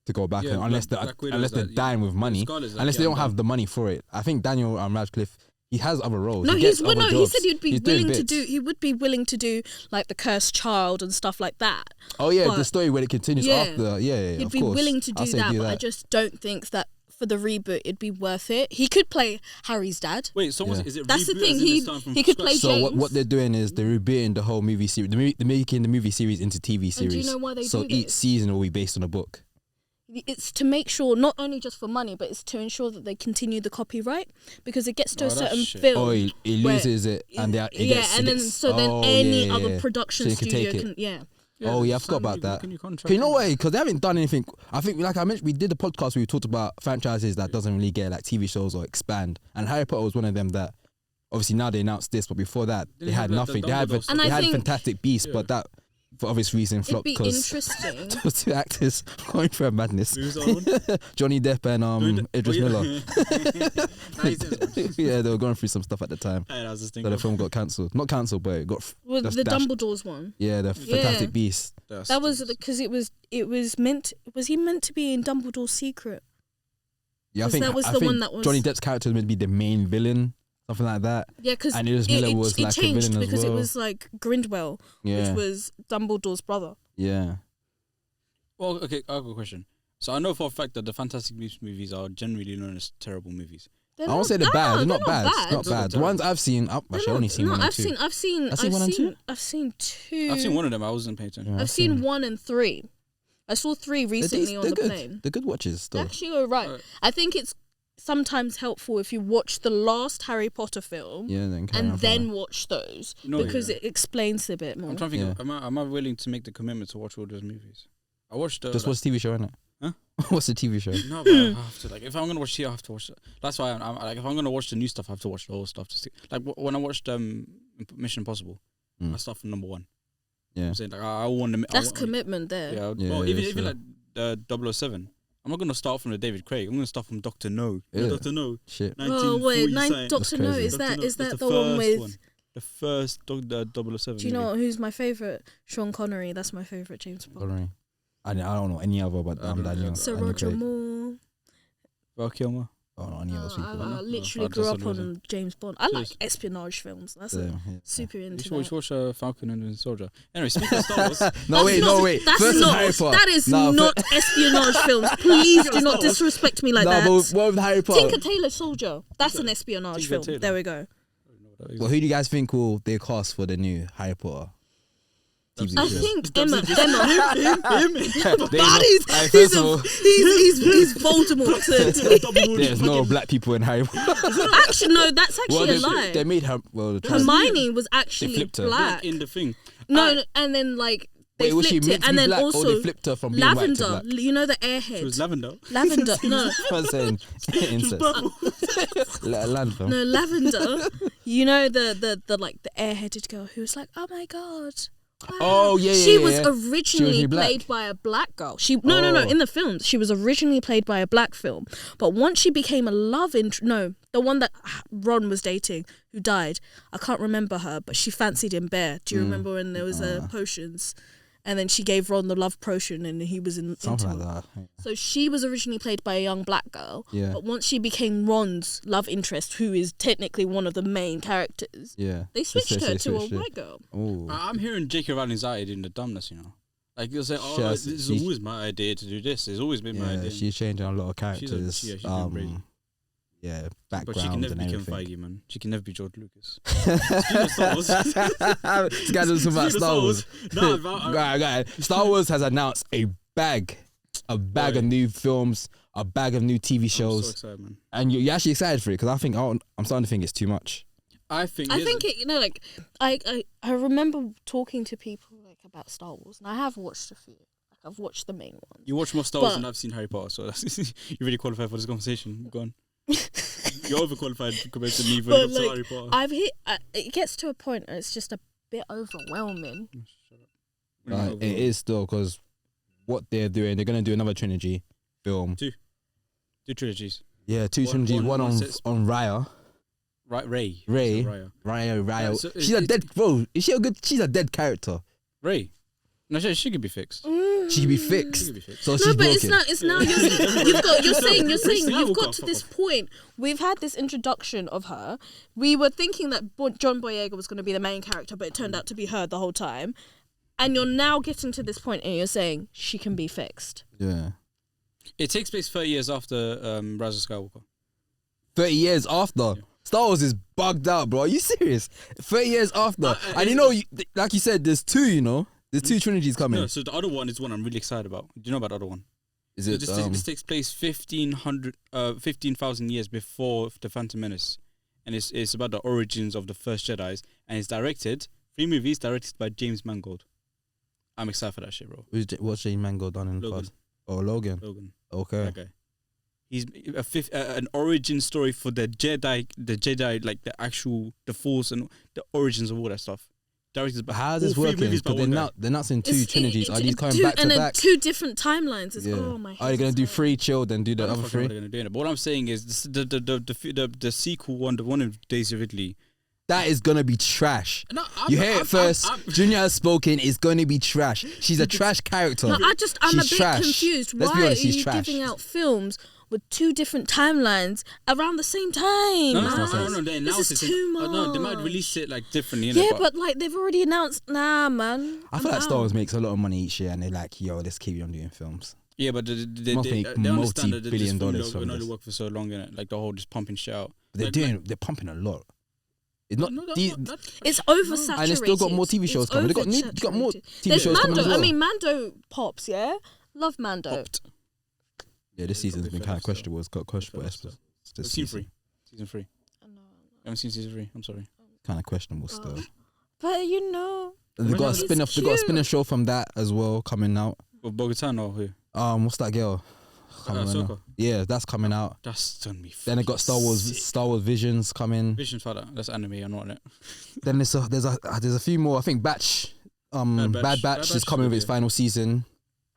[SPEAKER 1] to go back,
[SPEAKER 2] Yeah,
[SPEAKER 1] unless
[SPEAKER 2] Black Widow
[SPEAKER 1] unless
[SPEAKER 2] is
[SPEAKER 1] they're
[SPEAKER 2] like,
[SPEAKER 1] dying with money,
[SPEAKER 2] Scarlett's like,
[SPEAKER 1] unless they
[SPEAKER 2] yeah,
[SPEAKER 1] don't
[SPEAKER 2] I'm
[SPEAKER 1] have
[SPEAKER 2] done.
[SPEAKER 1] the money for it. I think Daniel Radcliffe, he has other roles.
[SPEAKER 3] No,
[SPEAKER 1] he gets other
[SPEAKER 3] he
[SPEAKER 1] jobs.
[SPEAKER 3] said he'd be
[SPEAKER 1] He's doing
[SPEAKER 3] willing to
[SPEAKER 1] bits.
[SPEAKER 3] do. He would be willing to do like the Cursed Child and stuff like that.
[SPEAKER 1] Oh yeah, the
[SPEAKER 3] but-
[SPEAKER 1] story when it continues
[SPEAKER 3] Yeah.
[SPEAKER 1] after. Yeah,
[SPEAKER 3] He'd
[SPEAKER 1] of
[SPEAKER 3] be
[SPEAKER 1] course.
[SPEAKER 3] willing to
[SPEAKER 1] I'll
[SPEAKER 3] do
[SPEAKER 1] say
[SPEAKER 3] that, but I just don't think that for the reboot it'd be worth it. He could play Harry's dad.
[SPEAKER 2] Wait, so
[SPEAKER 1] Yeah.
[SPEAKER 2] is it
[SPEAKER 3] That's the
[SPEAKER 2] reboot
[SPEAKER 3] thing,
[SPEAKER 2] as in
[SPEAKER 3] he-
[SPEAKER 2] it's starting from
[SPEAKER 3] he could
[SPEAKER 2] scratch?
[SPEAKER 3] play
[SPEAKER 1] So what
[SPEAKER 3] James.
[SPEAKER 1] they're doing is they're rebooting the whole movie series. They're making the movie series into TV
[SPEAKER 3] And do you
[SPEAKER 1] series.
[SPEAKER 3] know why they
[SPEAKER 1] so
[SPEAKER 3] do
[SPEAKER 1] each
[SPEAKER 3] this?
[SPEAKER 1] season will be based on a book.
[SPEAKER 3] It's to make sure, not only just for money, but it's to ensure that they continue the copyright, because it gets to
[SPEAKER 2] Oh,
[SPEAKER 3] a
[SPEAKER 2] that's
[SPEAKER 3] certain
[SPEAKER 2] shit.
[SPEAKER 3] film.
[SPEAKER 1] Oh, he
[SPEAKER 3] where-
[SPEAKER 1] loses it, and it
[SPEAKER 3] yeah,
[SPEAKER 1] gets,
[SPEAKER 3] and
[SPEAKER 1] it
[SPEAKER 3] then
[SPEAKER 1] gets,
[SPEAKER 3] so then
[SPEAKER 1] oh,
[SPEAKER 3] any
[SPEAKER 1] yeah,
[SPEAKER 3] other
[SPEAKER 1] yeah.
[SPEAKER 3] production
[SPEAKER 1] So you can
[SPEAKER 3] studio
[SPEAKER 1] take it.
[SPEAKER 3] can
[SPEAKER 2] Yeah,
[SPEAKER 1] Oh yeah, I
[SPEAKER 2] it's
[SPEAKER 1] forgot about
[SPEAKER 2] something
[SPEAKER 1] that.
[SPEAKER 2] can you contract
[SPEAKER 1] But you know
[SPEAKER 2] them?
[SPEAKER 1] what? Because they haven't done anything. I think, like I mentioned, we did a podcast where we talked about franchises that doesn't really get like TV shows or expand. And Harry Potter was one of them that. Obviously now they announced this, but before that
[SPEAKER 2] Didn't
[SPEAKER 1] they
[SPEAKER 2] have
[SPEAKER 1] had
[SPEAKER 2] the
[SPEAKER 1] nothing. They had
[SPEAKER 2] Dumbledore stuff.
[SPEAKER 3] And I
[SPEAKER 1] they had
[SPEAKER 3] think-
[SPEAKER 1] Fantastic Beasts,
[SPEAKER 2] Yeah.
[SPEAKER 1] but that for obvious reason
[SPEAKER 3] It'd
[SPEAKER 1] flopped
[SPEAKER 3] be
[SPEAKER 1] because
[SPEAKER 3] interesting.
[SPEAKER 1] those two actors going through a madness.
[SPEAKER 2] Who's the other one?
[SPEAKER 1] Johnny Depp and Idris Miller.
[SPEAKER 2] Nah, he's in it.
[SPEAKER 1] Yeah, they were going through some stuff at the time.
[SPEAKER 2] Hey, that was just
[SPEAKER 1] So
[SPEAKER 2] thinking.
[SPEAKER 1] the film got cancelled. Not cancelled, but it got
[SPEAKER 3] Well,
[SPEAKER 1] just
[SPEAKER 3] the
[SPEAKER 1] dashed.
[SPEAKER 3] Dumbledore's one.
[SPEAKER 1] Yeah, the Fantastic Beasts.
[SPEAKER 3] That was because it was meant. Was he meant to be in Dumbledore's Secret?
[SPEAKER 1] Yeah, I
[SPEAKER 3] 'Cause
[SPEAKER 1] think
[SPEAKER 3] that was
[SPEAKER 1] I
[SPEAKER 3] the
[SPEAKER 1] think
[SPEAKER 3] one that was-
[SPEAKER 1] Johnny Depp's character was meant to be the main villain, something like that.
[SPEAKER 3] Yeah, because
[SPEAKER 1] And Idris Miller was like a
[SPEAKER 3] changed
[SPEAKER 1] villain as
[SPEAKER 3] because
[SPEAKER 1] well.
[SPEAKER 3] it was like Grindwell,
[SPEAKER 1] Yeah,
[SPEAKER 3] which was Dumbledore's brother.
[SPEAKER 1] yeah.
[SPEAKER 2] Well, okay, I have a question. So I know for a fact that the Fantastic Beasts movies are generally known as terrible movies.
[SPEAKER 3] They're
[SPEAKER 1] I won't
[SPEAKER 3] not-
[SPEAKER 1] say they're bad. They're not bad. It's
[SPEAKER 3] bad.
[SPEAKER 1] not bad. The ones I've seen, I've
[SPEAKER 3] They're
[SPEAKER 1] actually
[SPEAKER 3] not-
[SPEAKER 1] only seen
[SPEAKER 3] no,
[SPEAKER 1] one and
[SPEAKER 3] I've
[SPEAKER 1] two.
[SPEAKER 3] seen
[SPEAKER 1] I've seen one and two?
[SPEAKER 3] I've seen two.
[SPEAKER 2] I've seen one of them. I wasn't paying attention.
[SPEAKER 1] Yeah,
[SPEAKER 3] I've seen 1 and 3. I saw 3
[SPEAKER 1] They're
[SPEAKER 3] recently on
[SPEAKER 1] they're
[SPEAKER 3] the
[SPEAKER 1] good.
[SPEAKER 3] plane.
[SPEAKER 1] They're good watches
[SPEAKER 3] They're
[SPEAKER 1] still.
[SPEAKER 3] actually alright.
[SPEAKER 2] Alright.
[SPEAKER 3] I think it's sometimes helpful if you watch the last Harry Potter film
[SPEAKER 1] Yeah, then carry
[SPEAKER 3] and
[SPEAKER 1] on
[SPEAKER 3] then
[SPEAKER 1] from
[SPEAKER 3] watch those
[SPEAKER 2] No,
[SPEAKER 3] because
[SPEAKER 2] yeah.
[SPEAKER 3] it explains a bit more.
[SPEAKER 2] I'm trying to think.
[SPEAKER 1] Yeah.
[SPEAKER 2] Am I willing to make the commitment to watch all those movies? I watched.
[SPEAKER 1] that. Just watch the TV show, innit?
[SPEAKER 2] Huh?
[SPEAKER 1] What's the TV show?
[SPEAKER 2] No, but I have to. Like, if I'm gonna watch it, I have to watch it. That's why I'm like, if I'm gonna watch the new stuff, I have to watch the old stuff to see. Like when I watched Mission Impossible, I start from number 1.
[SPEAKER 1] Yeah.
[SPEAKER 2] I'm saying like I want to.
[SPEAKER 3] That's commitment there.
[SPEAKER 2] Yeah.
[SPEAKER 1] Yeah,
[SPEAKER 2] Well,
[SPEAKER 1] yeah,
[SPEAKER 2] even
[SPEAKER 1] sure.
[SPEAKER 2] like 007. I'm not gonna start from the David Craig. I'm gonna start from Doctor No.
[SPEAKER 1] Yeah.
[SPEAKER 2] Doctor No.
[SPEAKER 1] Shit.
[SPEAKER 3] Oh wait,
[SPEAKER 2] 1940
[SPEAKER 3] Doctor No,
[SPEAKER 1] crazy.
[SPEAKER 3] is that
[SPEAKER 2] Dr.
[SPEAKER 3] is
[SPEAKER 2] No,
[SPEAKER 3] that
[SPEAKER 2] that's
[SPEAKER 3] the one
[SPEAKER 2] first
[SPEAKER 3] with?
[SPEAKER 2] one. The first 007.
[SPEAKER 3] Do you know
[SPEAKER 2] movie.
[SPEAKER 3] who's my favorite? Sean Connery. That's my favorite James Bond.
[SPEAKER 1] Sorry. I don't know any other but
[SPEAKER 2] I don't know.
[SPEAKER 1] Daniel.
[SPEAKER 3] Sir
[SPEAKER 1] Daniel
[SPEAKER 3] Roger
[SPEAKER 1] Craig.
[SPEAKER 3] Moore.
[SPEAKER 2] Val Kilmer?
[SPEAKER 1] I don't know any of those
[SPEAKER 3] I
[SPEAKER 1] people.
[SPEAKER 3] literally
[SPEAKER 2] I
[SPEAKER 3] grew
[SPEAKER 2] just
[SPEAKER 3] up
[SPEAKER 2] don't know
[SPEAKER 3] on James Bond. I like
[SPEAKER 2] Cheers.
[SPEAKER 3] espionage films. That's
[SPEAKER 1] Yeah,
[SPEAKER 3] a
[SPEAKER 1] yeah.
[SPEAKER 3] super
[SPEAKER 2] You
[SPEAKER 3] into
[SPEAKER 2] should
[SPEAKER 3] that.
[SPEAKER 2] watch Falcon and the Soldier. Anyway, speaking of Star Wars,
[SPEAKER 1] No, wait,
[SPEAKER 3] not,
[SPEAKER 1] no, wait.
[SPEAKER 3] That's
[SPEAKER 1] First is
[SPEAKER 3] not.
[SPEAKER 1] Harry Potter.
[SPEAKER 3] That is
[SPEAKER 1] No,
[SPEAKER 3] not espionage films. Please do not disrespect me like
[SPEAKER 1] no,
[SPEAKER 3] that.
[SPEAKER 1] but what with Harry Potter?
[SPEAKER 3] Tinker Tailor Soldier. That's an espionage
[SPEAKER 2] Tinker
[SPEAKER 3] film.
[SPEAKER 2] Tailor.
[SPEAKER 3] There we go.
[SPEAKER 1] Well, who do you guys think will they cast for the new Harry Potter TV
[SPEAKER 3] I
[SPEAKER 1] show?
[SPEAKER 3] think Emma.
[SPEAKER 1] Hey, first of all,
[SPEAKER 3] He's Voldemort.
[SPEAKER 1] there's no black people in Harry Potter.
[SPEAKER 3] Actually, no, that's actually a lie.
[SPEAKER 1] They made her. Well, the trans-
[SPEAKER 3] Hermione was actually
[SPEAKER 1] flipped her.
[SPEAKER 3] black.
[SPEAKER 2] in the thing.
[SPEAKER 3] No, and then like they
[SPEAKER 1] Wait, was she
[SPEAKER 3] flipped
[SPEAKER 1] meant
[SPEAKER 3] it,
[SPEAKER 1] to
[SPEAKER 3] and
[SPEAKER 1] be
[SPEAKER 3] then
[SPEAKER 1] black, or
[SPEAKER 3] also
[SPEAKER 1] they flipped her from being white to
[SPEAKER 3] lavender.
[SPEAKER 1] black?
[SPEAKER 3] You know the
[SPEAKER 2] It was
[SPEAKER 3] airhead.
[SPEAKER 2] lavender.
[SPEAKER 3] Lavender. No,
[SPEAKER 1] I'm saying incest. Land film.
[SPEAKER 3] no, lavender. You know the like the airheaded girl who was like, oh my god. Wow.
[SPEAKER 1] Oh, yeah,
[SPEAKER 3] She
[SPEAKER 1] yeah,
[SPEAKER 3] was
[SPEAKER 1] yeah.
[SPEAKER 3] originally
[SPEAKER 1] black?
[SPEAKER 3] played by a black girl. No.
[SPEAKER 1] Oh.
[SPEAKER 3] In the films, she was originally played by a black film. But once she became a love interest, no, the one that Ron was dating, who died, I can't remember her, but she fancied him bare. Do you remember when there was potions? And then she gave Ron the love potion, and he was
[SPEAKER 1] Something
[SPEAKER 3] into
[SPEAKER 1] like
[SPEAKER 3] her.
[SPEAKER 1] that.
[SPEAKER 3] So she was originally played by a young black girl.
[SPEAKER 1] Yeah.
[SPEAKER 3] But once she became Ron's love interest, who is technically one of the main characters,
[SPEAKER 1] Yeah.
[SPEAKER 3] they switched her to a
[SPEAKER 1] switched it.
[SPEAKER 3] white girl.
[SPEAKER 1] Oh.
[SPEAKER 2] I'm hearing J.K. Rowling's side in the dumbness, you know. Like you'll say, oh,
[SPEAKER 1] Yes,
[SPEAKER 2] this is
[SPEAKER 1] she's-
[SPEAKER 2] always my idea to do this. It's always been my
[SPEAKER 1] Yeah,
[SPEAKER 2] idea.
[SPEAKER 1] she's changing a lot of
[SPEAKER 2] She's
[SPEAKER 1] characters.
[SPEAKER 2] she's been crazy.
[SPEAKER 1] Yeah,
[SPEAKER 2] But
[SPEAKER 1] backgrounds
[SPEAKER 2] she can never
[SPEAKER 1] and
[SPEAKER 2] be Kevin
[SPEAKER 1] everything.
[SPEAKER 2] Feige, man. She can never be George Lucas.
[SPEAKER 1] This guy does talking about Star Wars. Right. Star Wars has announced a bag of new films, a bag of new TV
[SPEAKER 2] I'm
[SPEAKER 1] shows,
[SPEAKER 2] so excited, man.
[SPEAKER 1] and you're actually excited for it because I think I'm starting to think it's too much.
[SPEAKER 2] I think
[SPEAKER 3] it, you know, like I remember talking to people like about Star Wars, and I have watched a few. Like I've watched the main ones.
[SPEAKER 2] you watch more Star Wars
[SPEAKER 3] But-
[SPEAKER 2] than I've seen Harry Potter, so that's, you're really qualified for this conversation. Go on. You're overqualified compared to me when it
[SPEAKER 3] But
[SPEAKER 2] comes to
[SPEAKER 3] like
[SPEAKER 2] Harry Potter.
[SPEAKER 3] I've hit, it gets to a point where it's just a bit overwhelming.
[SPEAKER 1] It is still because what they're doing, they're gonna do another trilogy film.
[SPEAKER 2] Two trilogies.
[SPEAKER 1] Yeah, two
[SPEAKER 2] One-
[SPEAKER 1] trilogies.
[SPEAKER 2] one-
[SPEAKER 1] One
[SPEAKER 2] one
[SPEAKER 1] on
[SPEAKER 2] sets-
[SPEAKER 1] on Raya.
[SPEAKER 2] Right, Ray.
[SPEAKER 1] Ray.
[SPEAKER 2] So
[SPEAKER 1] Raya.
[SPEAKER 2] Yeah, so
[SPEAKER 1] She's a dead bro. Is she a good? She's a dead character.
[SPEAKER 2] Ray. No, she could be fixed.
[SPEAKER 1] She can be fixed. So she's
[SPEAKER 3] No, but
[SPEAKER 1] broken.
[SPEAKER 3] it's not. It's now. You're saying you've got to this point. We've had this introduction of her. We were thinking that John Boyega was going to be the main character, but it turned out to be her the whole time. And you're now getting to this point, and you're saying she can be fixed.
[SPEAKER 1] Yeah.
[SPEAKER 2] It takes place 30 years after Rise of Skywalker.
[SPEAKER 1] 30 years after. Yeah. Star Wars is bugged out, bro. Are you serious? 30 years after. And you know, like you said, there's two, you know? There's two trilogies coming.
[SPEAKER 2] No, so the other one is one I'm really excited about. Do you know about the other one?
[SPEAKER 1] Is it?
[SPEAKER 2] This takes place 15,000 years before The Phantom Menace. And it's about the origins of the first Jedis. And it's directed, 3 movies directed by James Mangold. I'm excited for that shit, bro.
[SPEAKER 1] What's James Mangold done in the past? Oh, Logan. Okay.
[SPEAKER 2] That guy. He's an origin story for the Jedi, like the Force and the origins of all that stuff. Directed by
[SPEAKER 1] how is this working? Because they're not saying two trilogies. Are these coming back to back?
[SPEAKER 3] Two different timelines. Oh my!
[SPEAKER 1] Are you gonna do 3 chill, then do the other 3?
[SPEAKER 2] But what I'm saying is the sequel one, the one of Days of Italy.
[SPEAKER 1] That is gonna be trash. No, you hear it first. Junior has spoken. It's gonna be trash. She's a trash character.
[SPEAKER 3] No, I'm a bit confused. Why are you giving out films with 2 different timelines around the same time?
[SPEAKER 2] No. They announced it.
[SPEAKER 3] Too much.
[SPEAKER 2] No, they might release it like differently.
[SPEAKER 3] Yeah, but like they've already announced. Nah, man.
[SPEAKER 1] I feel like Star Wars makes a lot of money each year, and they're like, "Yo, let's keep on doing films."
[SPEAKER 2] Yeah, but they understand that $multi-billion dollars from this. Work for so long, innit? Like the whole just pumping shit out.
[SPEAKER 1] But they're pumping a lot. It's not.
[SPEAKER 3] It's oversaturated.
[SPEAKER 1] And they still got more TV shows coming. They got more TV shows coming as well.
[SPEAKER 3] I mean, Mando pops. Yeah, love Mando.
[SPEAKER 2] Popped.
[SPEAKER 1] Yeah, this season's been kind of questionable. It's got questionable episodes.
[SPEAKER 2] Season 3. I haven't seen season 3. I'm sorry.
[SPEAKER 1] Kind of questionable still.
[SPEAKER 3] But you know,
[SPEAKER 1] they got a spin-off. They got a spin-off show from that as well coming out.
[SPEAKER 2] With Bo-Katan or who?
[SPEAKER 1] What's that girl? Yeah, that's coming out.
[SPEAKER 2] That's done me.
[SPEAKER 1] Then they got Star Wars Visions coming.
[SPEAKER 2] Visions for that. That's anime. I'm not on it.
[SPEAKER 1] Then there's a few more. I think Batch. Bad Batch is coming with its final season.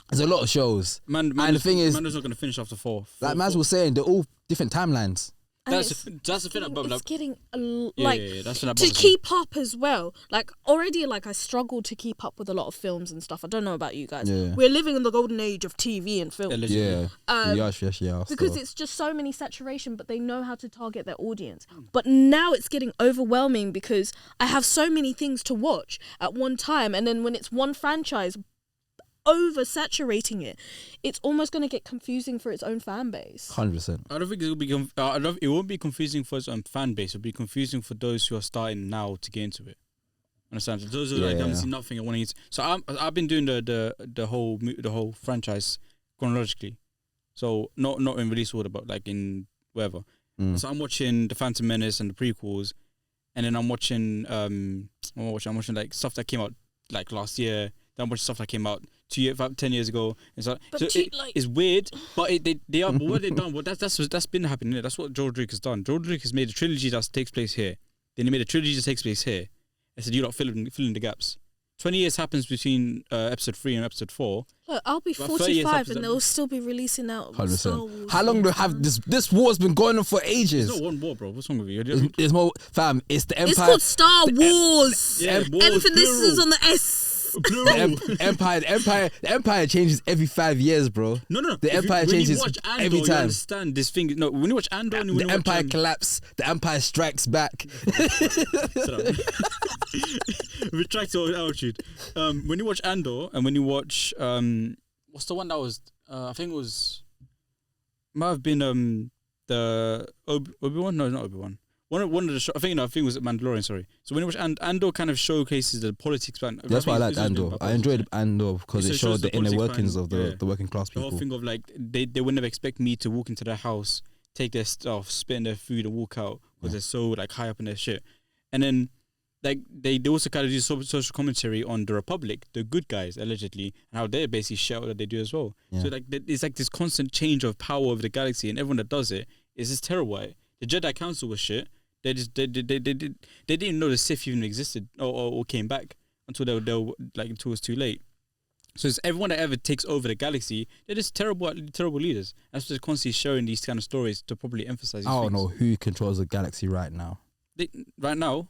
[SPEAKER 1] There's a lot of shows. And the thing is,
[SPEAKER 2] Mando's not going to finish after 4.
[SPEAKER 1] Like Maz was saying, they're all different timelines.
[SPEAKER 2] That's the thing that
[SPEAKER 3] it's getting
[SPEAKER 2] that's what
[SPEAKER 3] to keep up as well. Like already, like I struggle to keep up with a lot of films and stuff. I don't know about you guys.
[SPEAKER 1] Yeah.
[SPEAKER 3] We're living in the golden age of TV and film.
[SPEAKER 1] Yeah,
[SPEAKER 3] because it's just so many saturation, but they know how to target their audience. But now it's getting overwhelming because I have so many things to watch at one time, and then when it's one franchise oversaturating it, it's almost going to get confusing for its own fan base.
[SPEAKER 1] 100%.
[SPEAKER 2] I don't think it will be. It won't be confusing for its own fan base. It'll be confusing for those who are starting now to get into it. Understand? So those who haven't seen nothing and wanting it. So I've been doing the whole franchise chronologically. So not in release order, but like in wherever. So I'm watching The Phantom Menace and the prequels, and then I'm watching I'm watching like stuff that came out like last year. Then I'm watching stuff that came out 10 years ago, and so it's weird, but they are. But what they've done, that's been happening. That's what George Lucas has done. George Lucas made a trilogy that takes place here. Then he made a trilogy that takes place here. I said, you lot fill in the gaps. 20 years happens between episode 3 and episode 4.
[SPEAKER 3] Look, I'll be 45 and they'll still be releasing out
[SPEAKER 1] 100%. How long do have this war's been going on for ages?
[SPEAKER 2] It's not one war, bro. What's wrong with you?
[SPEAKER 1] There's more, fam. It's the Empire.
[SPEAKER 3] It's called Star Wars. Emphasis is on the S.
[SPEAKER 1] The Empire changes every 5 years, bro.
[SPEAKER 2] No.
[SPEAKER 1] The Empire changes every time.
[SPEAKER 2] You understand this thing? No, when you watch Andor,
[SPEAKER 1] the Empire collapses. The Empire strikes back.
[SPEAKER 2] Retract your attitude. When you watch Andor and when you watch what's the one that was? I think it was might have been the Obi-Wan. No, not Obi-Wan. One of the show, I think it was Mandalorian. Sorry. So when you watch Andor, kind of showcases the politics.
[SPEAKER 1] That's why I liked Andor. I enjoyed Andor because it showed the inner workings of the working class people.
[SPEAKER 2] The whole thing of like they would never expect me to walk into their house, take their stuff, spit in their food, and walk out because they're so like high up in their shit. And then like they also kind of do social commentary on the Republic, the good guys allegedly, and how they're basically shit out that they do as well. Yeah. So like it's like this constant change of power over the galaxy, and everyone that does it is just terrible. The Jedi Council was shit. They didn't know the Sith even existed or came back until they were like until it was too late. So it's everyone that ever takes over the galaxy, they're just terrible leaders. That's just constantly showing these kind of stories to probably emphasize.
[SPEAKER 1] I don't know who controls the galaxy right now.
[SPEAKER 2] Right now,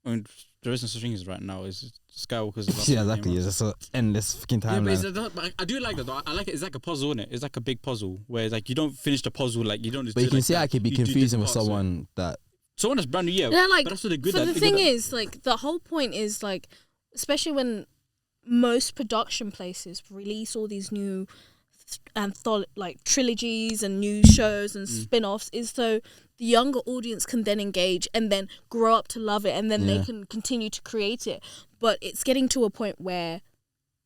[SPEAKER 2] I mean, there isn't such thing as right now. It's Skywalker's.
[SPEAKER 1] Yeah, exactly. It's just an endless fucking
[SPEAKER 2] Yeah, but,
[SPEAKER 1] timeline.
[SPEAKER 2] but I do like that though. I like it. It's like a puzzle, isn't it? It's like a big puzzle where it's like you don't finish the puzzle, like you don't just
[SPEAKER 1] But
[SPEAKER 2] do
[SPEAKER 1] you
[SPEAKER 2] it
[SPEAKER 1] can
[SPEAKER 2] like
[SPEAKER 1] see
[SPEAKER 2] that.
[SPEAKER 1] how it could be
[SPEAKER 2] You do
[SPEAKER 1] confusing with
[SPEAKER 2] different parts,
[SPEAKER 1] someone that.
[SPEAKER 2] Someone that's brand new, yeah.
[SPEAKER 3] Yeah, like,
[SPEAKER 2] but that's what they're good
[SPEAKER 3] but
[SPEAKER 2] at.
[SPEAKER 3] the
[SPEAKER 2] They're
[SPEAKER 3] thing
[SPEAKER 2] good at-
[SPEAKER 3] is, like, the whole point is, like, especially when most production places release all these new like trilogies and new shows and spin-offs, is so the younger audience can then engage and then grow up to love it, and then they can continue to create it. But it's getting to a point where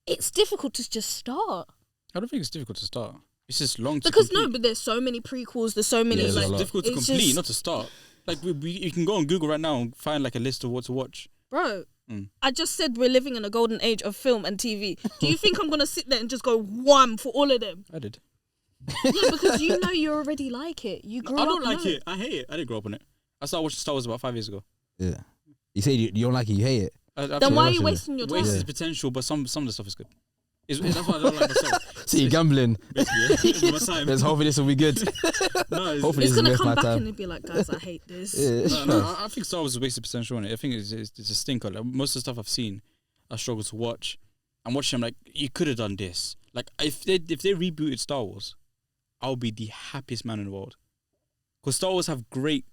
[SPEAKER 3] it's difficult to just start.
[SPEAKER 2] I don't think it's difficult to start. It's just long to
[SPEAKER 3] Because
[SPEAKER 2] complete.
[SPEAKER 3] no, but there's so many prequels, there's so many
[SPEAKER 1] Yeah, there's a
[SPEAKER 3] like
[SPEAKER 1] lot.
[SPEAKER 2] It's difficult to
[SPEAKER 3] it's
[SPEAKER 2] complete,
[SPEAKER 3] just-
[SPEAKER 2] not to start. Like you can go on Google right now and find like a list of what to watch.
[SPEAKER 3] Bro,
[SPEAKER 2] Mm.
[SPEAKER 3] I just said we're living in a golden age of film and TV. Do you think I'm gonna sit there and just go wham for all of them?
[SPEAKER 2] I did.
[SPEAKER 3] Yeah, because you know you already like it. You grew
[SPEAKER 2] I
[SPEAKER 3] up
[SPEAKER 2] don't like
[SPEAKER 3] knowing.
[SPEAKER 2] it. I hate it. I didn't grow up on it. I started watching Star Wars about 5 years ago.
[SPEAKER 1] Yeah. You say you don't like it, you hate it.
[SPEAKER 3] Then why are
[SPEAKER 1] watching
[SPEAKER 3] you
[SPEAKER 1] it.
[SPEAKER 3] wasting your time?
[SPEAKER 2] Wastes
[SPEAKER 1] Yeah.
[SPEAKER 2] its potential, but some of the stuff is good. That's why I don't like myself.
[SPEAKER 1] See, you're gambling.
[SPEAKER 2] Basically, yeah. My time.
[SPEAKER 1] Let's hopefully this will be good.
[SPEAKER 2] No,
[SPEAKER 1] Hopefully
[SPEAKER 3] It's
[SPEAKER 1] this is
[SPEAKER 3] gonna
[SPEAKER 1] worth
[SPEAKER 3] come
[SPEAKER 1] my
[SPEAKER 3] back
[SPEAKER 1] time.
[SPEAKER 3] and it'll be like, guys, I hate this.
[SPEAKER 1] Yeah,
[SPEAKER 2] I think Star Wars is wasted potential on it. I think it's a stinker. Like, most of the stuff I've seen, I struggle to watch. I'm watching. I'm like, you could have done this. Like, if they rebooted Star Wars, I'll be the happiest man in the world. Because Star Wars have great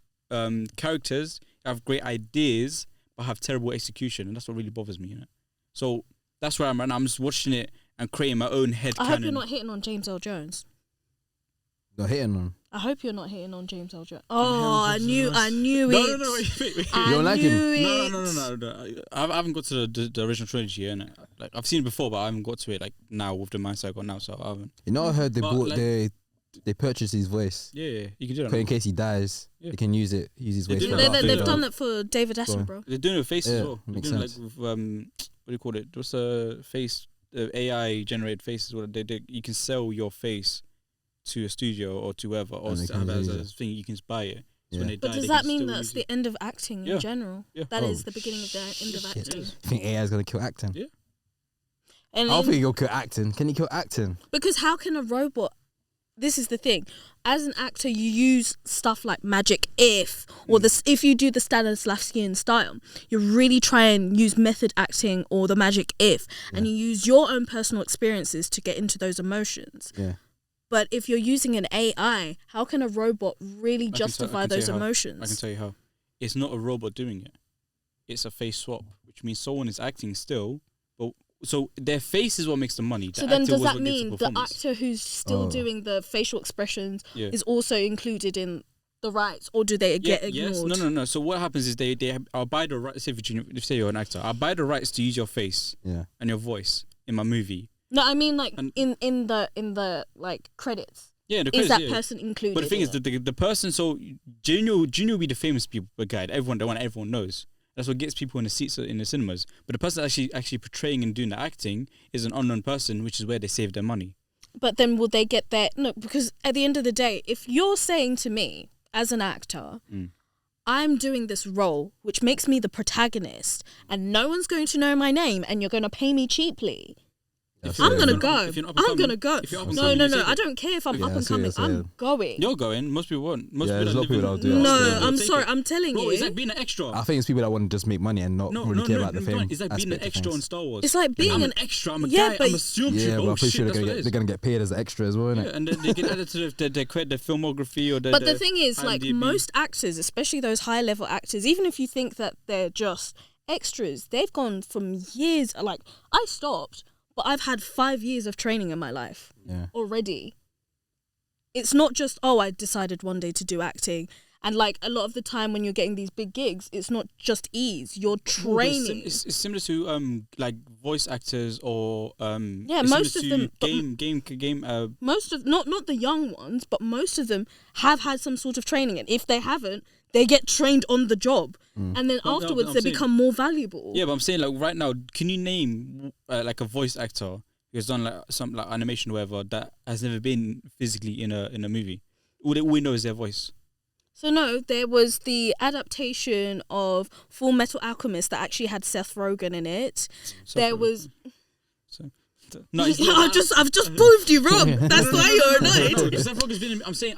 [SPEAKER 2] characters, have great ideas, but have terrible execution, and that's what really bothers me. You know? So that's where I'm right now. I'm just watching it and creating my own head
[SPEAKER 3] I
[SPEAKER 2] canon.
[SPEAKER 3] hope you're not hitting on James L. Jones.
[SPEAKER 1] Not hitting on.
[SPEAKER 3] I hope you're not hitting on James L. Jones. Oh, I knew it.
[SPEAKER 2] No, wait.
[SPEAKER 1] You don't like him?
[SPEAKER 2] No. I haven't got to the original trilogy yet. Innit? Like I've seen it before, but I haven't got to it like now with the mindset I got now. So I haven't.
[SPEAKER 1] You know, I heard they
[SPEAKER 2] But,
[SPEAKER 1] bought
[SPEAKER 2] like-
[SPEAKER 1] they purchased his voice.
[SPEAKER 2] Yeah, you can do that.
[SPEAKER 1] But in case he dies,
[SPEAKER 2] Yeah.
[SPEAKER 1] they can use his
[SPEAKER 2] They
[SPEAKER 1] voice.
[SPEAKER 2] do
[SPEAKER 1] for
[SPEAKER 2] that.
[SPEAKER 1] a lot of
[SPEAKER 3] They've
[SPEAKER 1] things.
[SPEAKER 3] done that for David
[SPEAKER 1] Go on.
[SPEAKER 3] Attenborough.
[SPEAKER 2] They're doing it with face as
[SPEAKER 1] Yeah,
[SPEAKER 2] well. They're
[SPEAKER 1] makes
[SPEAKER 2] doing
[SPEAKER 1] sense.
[SPEAKER 2] like with what do you call it? What's the face? AI generated faces. What they you can sell your face to a studio or to whoever, or
[SPEAKER 1] And they
[SPEAKER 2] as
[SPEAKER 1] can
[SPEAKER 2] a
[SPEAKER 1] use it.
[SPEAKER 2] thing you can buy it. So
[SPEAKER 1] Yeah.
[SPEAKER 2] when they
[SPEAKER 3] But
[SPEAKER 2] die,
[SPEAKER 3] does
[SPEAKER 2] they
[SPEAKER 3] that
[SPEAKER 2] can
[SPEAKER 3] mean
[SPEAKER 2] still
[SPEAKER 3] that's
[SPEAKER 2] use
[SPEAKER 3] the
[SPEAKER 2] it.
[SPEAKER 3] end of acting
[SPEAKER 2] Yeah.
[SPEAKER 3] in general?
[SPEAKER 2] Yeah.
[SPEAKER 3] That
[SPEAKER 1] Oh,
[SPEAKER 3] is the beginning of the end of
[SPEAKER 1] shit.
[SPEAKER 3] acting.
[SPEAKER 1] You think AI is gonna kill acting?
[SPEAKER 2] Yeah.
[SPEAKER 3] And
[SPEAKER 1] I don't
[SPEAKER 3] then-
[SPEAKER 1] think he'll kill acting. Can he kill acting?
[SPEAKER 3] because how can a robot? This is the thing. As an actor, you use stuff like magic or this. If you do the Stanislavskian style, you really try and use method acting or the magic and you use your own personal experiences to get into those emotions.
[SPEAKER 1] Yeah.
[SPEAKER 3] But if you're using an AI, how can a robot really
[SPEAKER 2] I can
[SPEAKER 3] justify
[SPEAKER 2] tell
[SPEAKER 3] those
[SPEAKER 2] you how.
[SPEAKER 3] emotions?
[SPEAKER 2] I can tell you how. It's not a robot doing it. It's a face swap, which means someone is acting still, but so their face is what makes the money.
[SPEAKER 3] So
[SPEAKER 2] The
[SPEAKER 3] then
[SPEAKER 2] actor
[SPEAKER 3] does
[SPEAKER 2] was
[SPEAKER 3] that
[SPEAKER 2] what gives
[SPEAKER 3] mean the
[SPEAKER 2] performance.
[SPEAKER 3] actor who's still
[SPEAKER 1] Oh.
[SPEAKER 3] doing the facial expressions
[SPEAKER 2] Yeah.
[SPEAKER 3] is also included in the rights, or do they get ignored?
[SPEAKER 2] Yes. No. So what happens is they I'll buy the rights. Say you're an actor, I'll buy the rights to use your face
[SPEAKER 1] Yeah.
[SPEAKER 2] and your voice in my movie.
[SPEAKER 3] No, I mean like
[SPEAKER 2] And-
[SPEAKER 3] in the like credits.
[SPEAKER 2] Yeah, the
[SPEAKER 3] Is
[SPEAKER 2] credits,
[SPEAKER 3] that
[SPEAKER 2] yeah.
[SPEAKER 3] person included?
[SPEAKER 2] But the thing
[SPEAKER 3] in
[SPEAKER 2] is,
[SPEAKER 3] it?
[SPEAKER 2] the person. So Junior will be the famous people guy. The one everyone knows. That's what gets people in the seats in the cinemas. But the person actually portraying and doing the acting is an unknown person, which is where they save their money.
[SPEAKER 3] But then will they get their no? Because at the end of the day, if you're saying to me as an actor, I'm doing this role which makes me the protagonist, and no one's going to know my name, and you're going to pay me cheaply.
[SPEAKER 1] That's
[SPEAKER 3] I'm
[SPEAKER 1] it.
[SPEAKER 3] gonna
[SPEAKER 2] If
[SPEAKER 3] go.
[SPEAKER 2] you're up and
[SPEAKER 3] I'm
[SPEAKER 2] coming-
[SPEAKER 3] gonna go.
[SPEAKER 2] if you're up and
[SPEAKER 3] No,
[SPEAKER 2] coming,
[SPEAKER 3] no,
[SPEAKER 2] you
[SPEAKER 3] no.
[SPEAKER 2] take
[SPEAKER 3] I
[SPEAKER 2] it.
[SPEAKER 3] don't care if I'm
[SPEAKER 1] Yeah,
[SPEAKER 3] up
[SPEAKER 1] I
[SPEAKER 3] and
[SPEAKER 1] see what
[SPEAKER 3] coming.
[SPEAKER 1] you're
[SPEAKER 3] I'm
[SPEAKER 1] saying.
[SPEAKER 3] going.
[SPEAKER 2] You're going. Most people won't. Most
[SPEAKER 1] Yeah,
[SPEAKER 2] people
[SPEAKER 1] there's a lot of people that'll do it.
[SPEAKER 3] No,
[SPEAKER 1] Absolutely.
[SPEAKER 3] I'm
[SPEAKER 2] Take
[SPEAKER 3] sorry.
[SPEAKER 2] it.
[SPEAKER 3] I'm telling
[SPEAKER 2] Bro,
[SPEAKER 3] you.
[SPEAKER 2] it's like being an extra.
[SPEAKER 1] I think it's people that want to just make money and not really care about the fame.
[SPEAKER 2] It's like being an
[SPEAKER 1] aspect of
[SPEAKER 2] extra on
[SPEAKER 1] things.
[SPEAKER 2] Star Wars.
[SPEAKER 3] It's like being
[SPEAKER 2] I'm
[SPEAKER 3] an
[SPEAKER 2] an extra. I'm a
[SPEAKER 3] Yeah,
[SPEAKER 2] guy.
[SPEAKER 3] but-
[SPEAKER 2] I'm a stormtrooper.
[SPEAKER 1] Yeah, but
[SPEAKER 2] Oh
[SPEAKER 1] I'm pretty
[SPEAKER 2] shit,
[SPEAKER 1] sure
[SPEAKER 2] that's what it
[SPEAKER 1] they're
[SPEAKER 2] is.
[SPEAKER 1] gonna get paid as an extra as well, innit?
[SPEAKER 2] Yeah, and then they get added to their filmography or
[SPEAKER 3] But the thing is, like
[SPEAKER 2] IMDb.
[SPEAKER 3] most actors, especially those high level actors, even if you think that they're just extras, they've gone from years. Like I stopped, but I've had 5 years of training in my life
[SPEAKER 1] Yeah.
[SPEAKER 3] already. It's not just, oh, I decided one day to do acting. And like a lot of the time when you're getting these big gigs, it's not just ease. You're training.
[SPEAKER 2] It's similar to like voice actors or
[SPEAKER 3] Yeah,
[SPEAKER 2] it's
[SPEAKER 3] most
[SPEAKER 2] similar
[SPEAKER 3] of
[SPEAKER 2] to
[SPEAKER 3] them-
[SPEAKER 2] game
[SPEAKER 3] Most of not the young ones, but most of them have had some sort of training. And if they haven't, they get trained on the job. And then
[SPEAKER 2] No, no,
[SPEAKER 3] afterwards
[SPEAKER 2] I'm
[SPEAKER 3] they
[SPEAKER 2] saying-
[SPEAKER 3] become more valuable.
[SPEAKER 2] Yeah, but I'm saying like right now, can you name like a voice actor who's done like some like animation or whatever that has never been physically in a movie? All we know is their voice.
[SPEAKER 3] So no, there was the adaptation of Full Metal Alchemist that actually had Seth Rogen in it. There was
[SPEAKER 2] no.
[SPEAKER 3] I've just proved you wrong. That's why you're annoyed.
[SPEAKER 2] Seth Rogen's been. I'm saying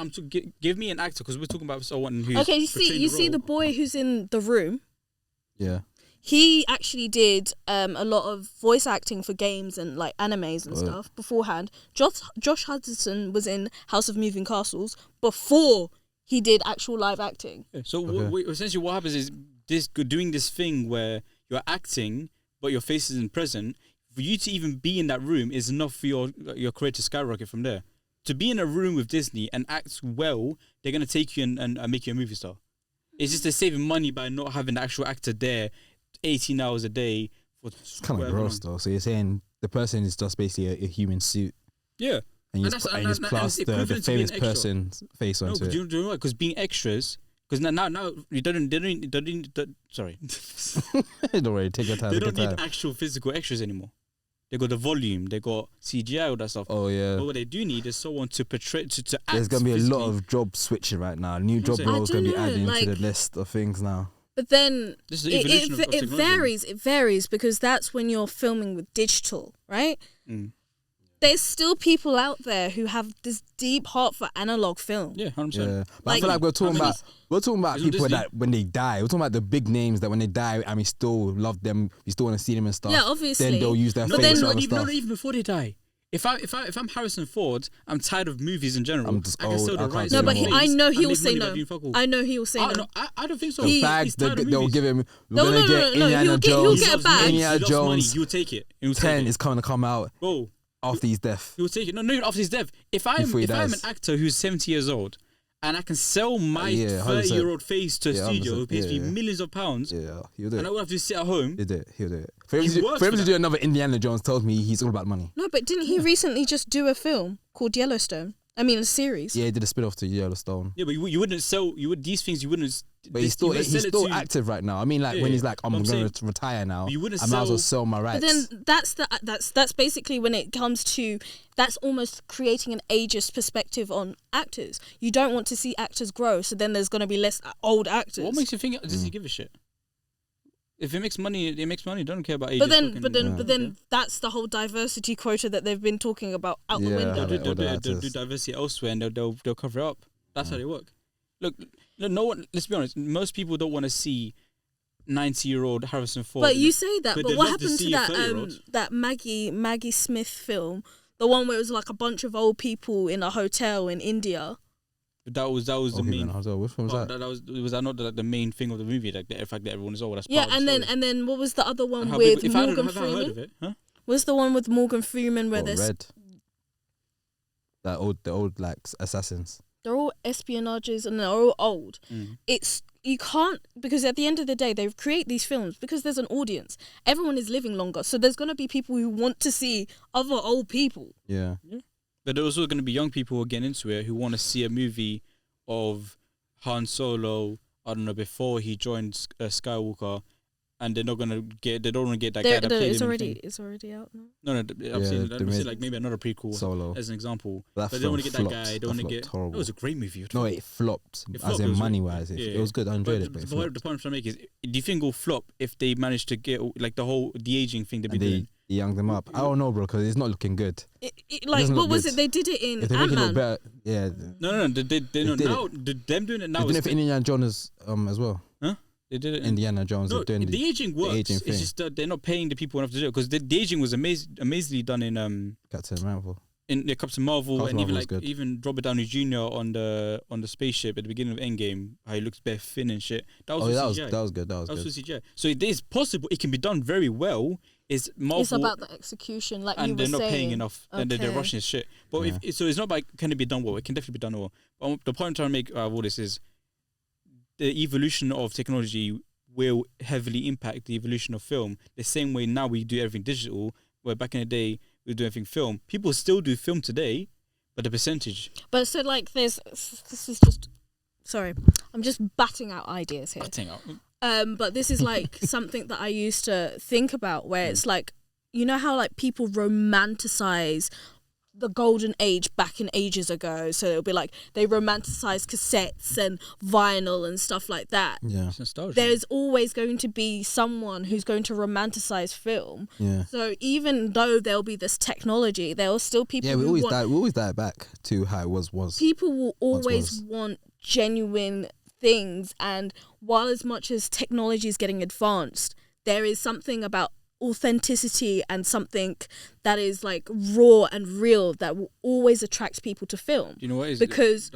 [SPEAKER 2] give me an actor because we're talking about someone who's
[SPEAKER 3] Okay, you
[SPEAKER 2] portraying
[SPEAKER 3] see the
[SPEAKER 2] role.
[SPEAKER 3] boy who's in The Room.
[SPEAKER 1] Yeah.
[SPEAKER 3] he actually did a lot of voice acting for games and like animes and stuff beforehand. Josh Hutcherson was in House of Moving Castles before he did actual live acting.
[SPEAKER 2] Yeah. So essentially what happens is doing this thing where you're acting but your face isn't present. For you to even be in that room is enough for your career to skyrocket from there. To be in a room with Disney and act well, they're going to take you and make you a movie star. It's just they're saving money by not having the actual actor there 18 hours a day.
[SPEAKER 1] It's kind of gross though. So you're saying the person is just basically a human suit.
[SPEAKER 2] Yeah.
[SPEAKER 1] And you just plaster the famous person's face onto it.
[SPEAKER 2] Do you know what? Because being extras... Because now you sorry.
[SPEAKER 1] Don't worry, take your time.
[SPEAKER 2] They don't need actual physical extras anymore. They got the volume, they got CGI, all that stuff.
[SPEAKER 1] Oh yeah.
[SPEAKER 2] But what they do need is someone to portray to act.
[SPEAKER 1] There's gonna be
[SPEAKER 2] physically.
[SPEAKER 1] a lot of job switching right now. New job roles gonna be added to the list of things now.
[SPEAKER 3] But then
[SPEAKER 2] this is the evolution of technology.
[SPEAKER 3] It varies because that's when you're filming with digital, right? There's still people out there who have this deep heart for analog film.
[SPEAKER 2] Yeah, 100%.
[SPEAKER 1] Yeah. But I feel like we're talking about people that when they die, we're talking about the big names that when they die and we still love them, we still want to see them and stuff.
[SPEAKER 3] Yeah, obviously.
[SPEAKER 1] Then they'll use their face
[SPEAKER 2] for
[SPEAKER 1] and
[SPEAKER 2] other
[SPEAKER 1] stuff.
[SPEAKER 2] Not even before they die. If I'm Harrison Ford, I'm tired of movies in general.
[SPEAKER 1] I'm just
[SPEAKER 2] I can
[SPEAKER 1] old,
[SPEAKER 2] sell the
[SPEAKER 1] I can't
[SPEAKER 2] rights.
[SPEAKER 1] do
[SPEAKER 3] No,
[SPEAKER 1] it
[SPEAKER 3] but
[SPEAKER 1] anymore.
[SPEAKER 3] I know he will say
[SPEAKER 2] money by
[SPEAKER 3] no.
[SPEAKER 2] doing fuck all.
[SPEAKER 3] I know he will say no.
[SPEAKER 2] I don't think so.
[SPEAKER 1] The bag,
[SPEAKER 2] He's tired of
[SPEAKER 1] they'll
[SPEAKER 2] movies.
[SPEAKER 1] give him. We're
[SPEAKER 3] No,
[SPEAKER 1] gonna
[SPEAKER 3] no,
[SPEAKER 1] get
[SPEAKER 3] no,
[SPEAKER 1] Indiana
[SPEAKER 3] he'll
[SPEAKER 1] Jones.
[SPEAKER 3] get a bag.
[SPEAKER 1] Indiana
[SPEAKER 2] He loves money.
[SPEAKER 1] Jones.
[SPEAKER 2] He will take it. He will
[SPEAKER 1] 10
[SPEAKER 2] take it.
[SPEAKER 1] is going to come out
[SPEAKER 2] Bro,
[SPEAKER 1] after his death.
[SPEAKER 2] he will take it. No, even after his death. If I'm
[SPEAKER 1] Before he
[SPEAKER 2] an
[SPEAKER 1] dies.
[SPEAKER 2] actor who's 70 years old and I can sell my
[SPEAKER 1] 100%.
[SPEAKER 2] 30-year-old face to a
[SPEAKER 1] Yeah,
[SPEAKER 2] studio who
[SPEAKER 1] 100%.
[SPEAKER 2] pays me
[SPEAKER 1] Yeah.
[SPEAKER 2] millions of pounds,
[SPEAKER 1] Yeah, he'll do
[SPEAKER 2] and I
[SPEAKER 1] it.
[SPEAKER 2] would have to sit at home.
[SPEAKER 1] He'll do it. He'll do it. For him,
[SPEAKER 2] He
[SPEAKER 1] to,
[SPEAKER 2] works
[SPEAKER 1] for him
[SPEAKER 2] for
[SPEAKER 1] to
[SPEAKER 2] that.
[SPEAKER 1] do another Indiana Jones tells me he's all about money.
[SPEAKER 3] No, but didn't he recently just do a film called Yellowstone? I mean, a series.
[SPEAKER 1] Yeah, he did a spin off to Yellowstone.
[SPEAKER 2] Yeah, but you wouldn't sell. These things you wouldn't.
[SPEAKER 1] But he's still active right now. I mean, like
[SPEAKER 2] Yeah,
[SPEAKER 1] when he's like, I'm
[SPEAKER 2] I'm
[SPEAKER 1] going
[SPEAKER 2] saying,
[SPEAKER 1] to retire now.
[SPEAKER 2] you wouldn't
[SPEAKER 1] I might as well
[SPEAKER 2] sell-
[SPEAKER 1] sell my rights.
[SPEAKER 3] But then that's basically when it comes to that's almost creating an ageist perspective on actors. You don't want to see actors grow, so then there's going to be less old actors.
[SPEAKER 2] What makes you think does he give a shit? If it makes money, it makes money. Don't care about age.
[SPEAKER 3] But then that's the whole diversity quota that they've been talking about out the
[SPEAKER 1] Yeah.
[SPEAKER 3] window.
[SPEAKER 2] They'll do diversity elsewhere, and they'll cover it up. That's how they work. Look, no one. Let's be honest. Most people don't want to see 90-year-old Harrison Ford.
[SPEAKER 3] But you say that.
[SPEAKER 2] But
[SPEAKER 3] But
[SPEAKER 2] they'd
[SPEAKER 3] what
[SPEAKER 2] love to
[SPEAKER 3] happened to
[SPEAKER 2] see a
[SPEAKER 3] that
[SPEAKER 2] 30-year-old.
[SPEAKER 3] that Maggie Smith film? The one where it was like a bunch of old people in a hotel in India.
[SPEAKER 2] that was the main.
[SPEAKER 1] Which one was that?
[SPEAKER 2] Was that not the main thing of the movie? Like the fact that everyone is old. That's
[SPEAKER 3] Yeah,
[SPEAKER 2] part of the story.
[SPEAKER 3] and then what was the other one
[SPEAKER 2] How
[SPEAKER 3] with
[SPEAKER 2] people- if I
[SPEAKER 3] Morgan
[SPEAKER 2] have I heard
[SPEAKER 3] Freeman?
[SPEAKER 2] of it? Huh?
[SPEAKER 3] Was the one with Morgan Freeman where
[SPEAKER 1] Oh,
[SPEAKER 3] there's
[SPEAKER 1] Red. The old like assassins.
[SPEAKER 3] they're all espionages and they're all old. It's you can't, because at the end of the day they create these films because there's an audience. Everyone is living longer, so there's gonna be people who want to see other old people.
[SPEAKER 1] Yeah.
[SPEAKER 2] But there's also going to be young people who are getting into it who want to see a movie of Han Solo, I don't know, before he joined Skywalker, and they're not going to get, they don't want to get that guy that played him.
[SPEAKER 3] It's already out now.
[SPEAKER 2] No, I'm saying like maybe another prequel
[SPEAKER 1] Solo.
[SPEAKER 2] as an example.
[SPEAKER 1] That
[SPEAKER 2] But they don't want to
[SPEAKER 1] film
[SPEAKER 2] get that guy.
[SPEAKER 1] flopped.
[SPEAKER 2] They don't want to
[SPEAKER 1] That
[SPEAKER 2] get.
[SPEAKER 1] flopped horrible.
[SPEAKER 2] It was a great movie.
[SPEAKER 1] No, it flopped.
[SPEAKER 2] It
[SPEAKER 1] As
[SPEAKER 2] flopped,
[SPEAKER 1] in
[SPEAKER 2] it was
[SPEAKER 1] money
[SPEAKER 2] really-
[SPEAKER 1] wise,
[SPEAKER 2] yeah.
[SPEAKER 1] it was good. I enjoyed
[SPEAKER 2] But
[SPEAKER 1] it, but it
[SPEAKER 2] the
[SPEAKER 1] flopped.
[SPEAKER 2] point I'm trying to make is, do you think it'll flop if they manage to get like the whole de-aging thing they've been
[SPEAKER 1] And
[SPEAKER 2] doing?
[SPEAKER 1] they younged them up. I don't know, bro, because it's not looking good.
[SPEAKER 3] Like
[SPEAKER 1] doesn't
[SPEAKER 3] what
[SPEAKER 1] look
[SPEAKER 3] was
[SPEAKER 1] good.
[SPEAKER 3] it? They did it in
[SPEAKER 1] If they make it look
[SPEAKER 3] Ant-Man.
[SPEAKER 1] better, yeah.
[SPEAKER 2] No, they
[SPEAKER 1] did
[SPEAKER 2] now them doing it now.
[SPEAKER 1] They're doing
[SPEAKER 2] is
[SPEAKER 1] it for Indiana Jones as well.
[SPEAKER 2] Huh? They did it.
[SPEAKER 1] Indiana Jones.
[SPEAKER 2] No,
[SPEAKER 1] they're doing
[SPEAKER 2] the aging works.
[SPEAKER 1] aging
[SPEAKER 2] It's
[SPEAKER 1] thing.
[SPEAKER 2] just that they're not paying the people enough to do it because the aging was amazingly done in
[SPEAKER 1] Captain Marvel.
[SPEAKER 2] Captain Marvel
[SPEAKER 1] Captain
[SPEAKER 2] and
[SPEAKER 1] Marvel
[SPEAKER 2] even
[SPEAKER 1] was
[SPEAKER 2] like
[SPEAKER 1] good.
[SPEAKER 2] even Robert Downey Jr. on the spaceship at the beginning of Endgame, how he looks bare thin and shit. That was
[SPEAKER 1] Oh,
[SPEAKER 2] with
[SPEAKER 1] that
[SPEAKER 2] CGI.
[SPEAKER 1] was good. That was
[SPEAKER 2] That
[SPEAKER 1] good.
[SPEAKER 2] was with CGI. So it is possible. It can be done very well. It's Marvel.
[SPEAKER 3] It's about the execution, like you
[SPEAKER 2] And
[SPEAKER 3] were
[SPEAKER 2] they're not
[SPEAKER 3] saying.
[SPEAKER 2] paying enough, and they're
[SPEAKER 3] Okay.
[SPEAKER 2] rushing his shit. But
[SPEAKER 1] Yeah.
[SPEAKER 2] so it's not like can it be done well? It can definitely be done well. But the point I'm trying to make of all this is the evolution of technology will heavily impact the evolution of film. The same way now we do everything digital, where back in the day we do everything film. People still do film today, but the percentage.
[SPEAKER 3] But so like this is just sorry, I'm just batting out ideas here.
[SPEAKER 2] Cutting out.
[SPEAKER 3] But this is like something that I used to think about where it's like, you know how like people romanticize the golden age back in ages ago. So it'll be like they romanticize cassettes and vinyl and stuff like that.
[SPEAKER 1] Yeah.
[SPEAKER 2] It's nostalgia.
[SPEAKER 3] There's always going to be someone who's going to romanticize film.
[SPEAKER 1] Yeah.
[SPEAKER 3] So even though there'll be this technology, there are still people
[SPEAKER 1] Yeah, we
[SPEAKER 3] who
[SPEAKER 1] always
[SPEAKER 3] want,
[SPEAKER 1] die back to how it was.
[SPEAKER 3] people will always
[SPEAKER 1] was.
[SPEAKER 3] want genuine things, and while as much as technology is getting advanced, there is something about authenticity and something that is like raw and real that will always attract people to film.
[SPEAKER 2] You know what?
[SPEAKER 3] Because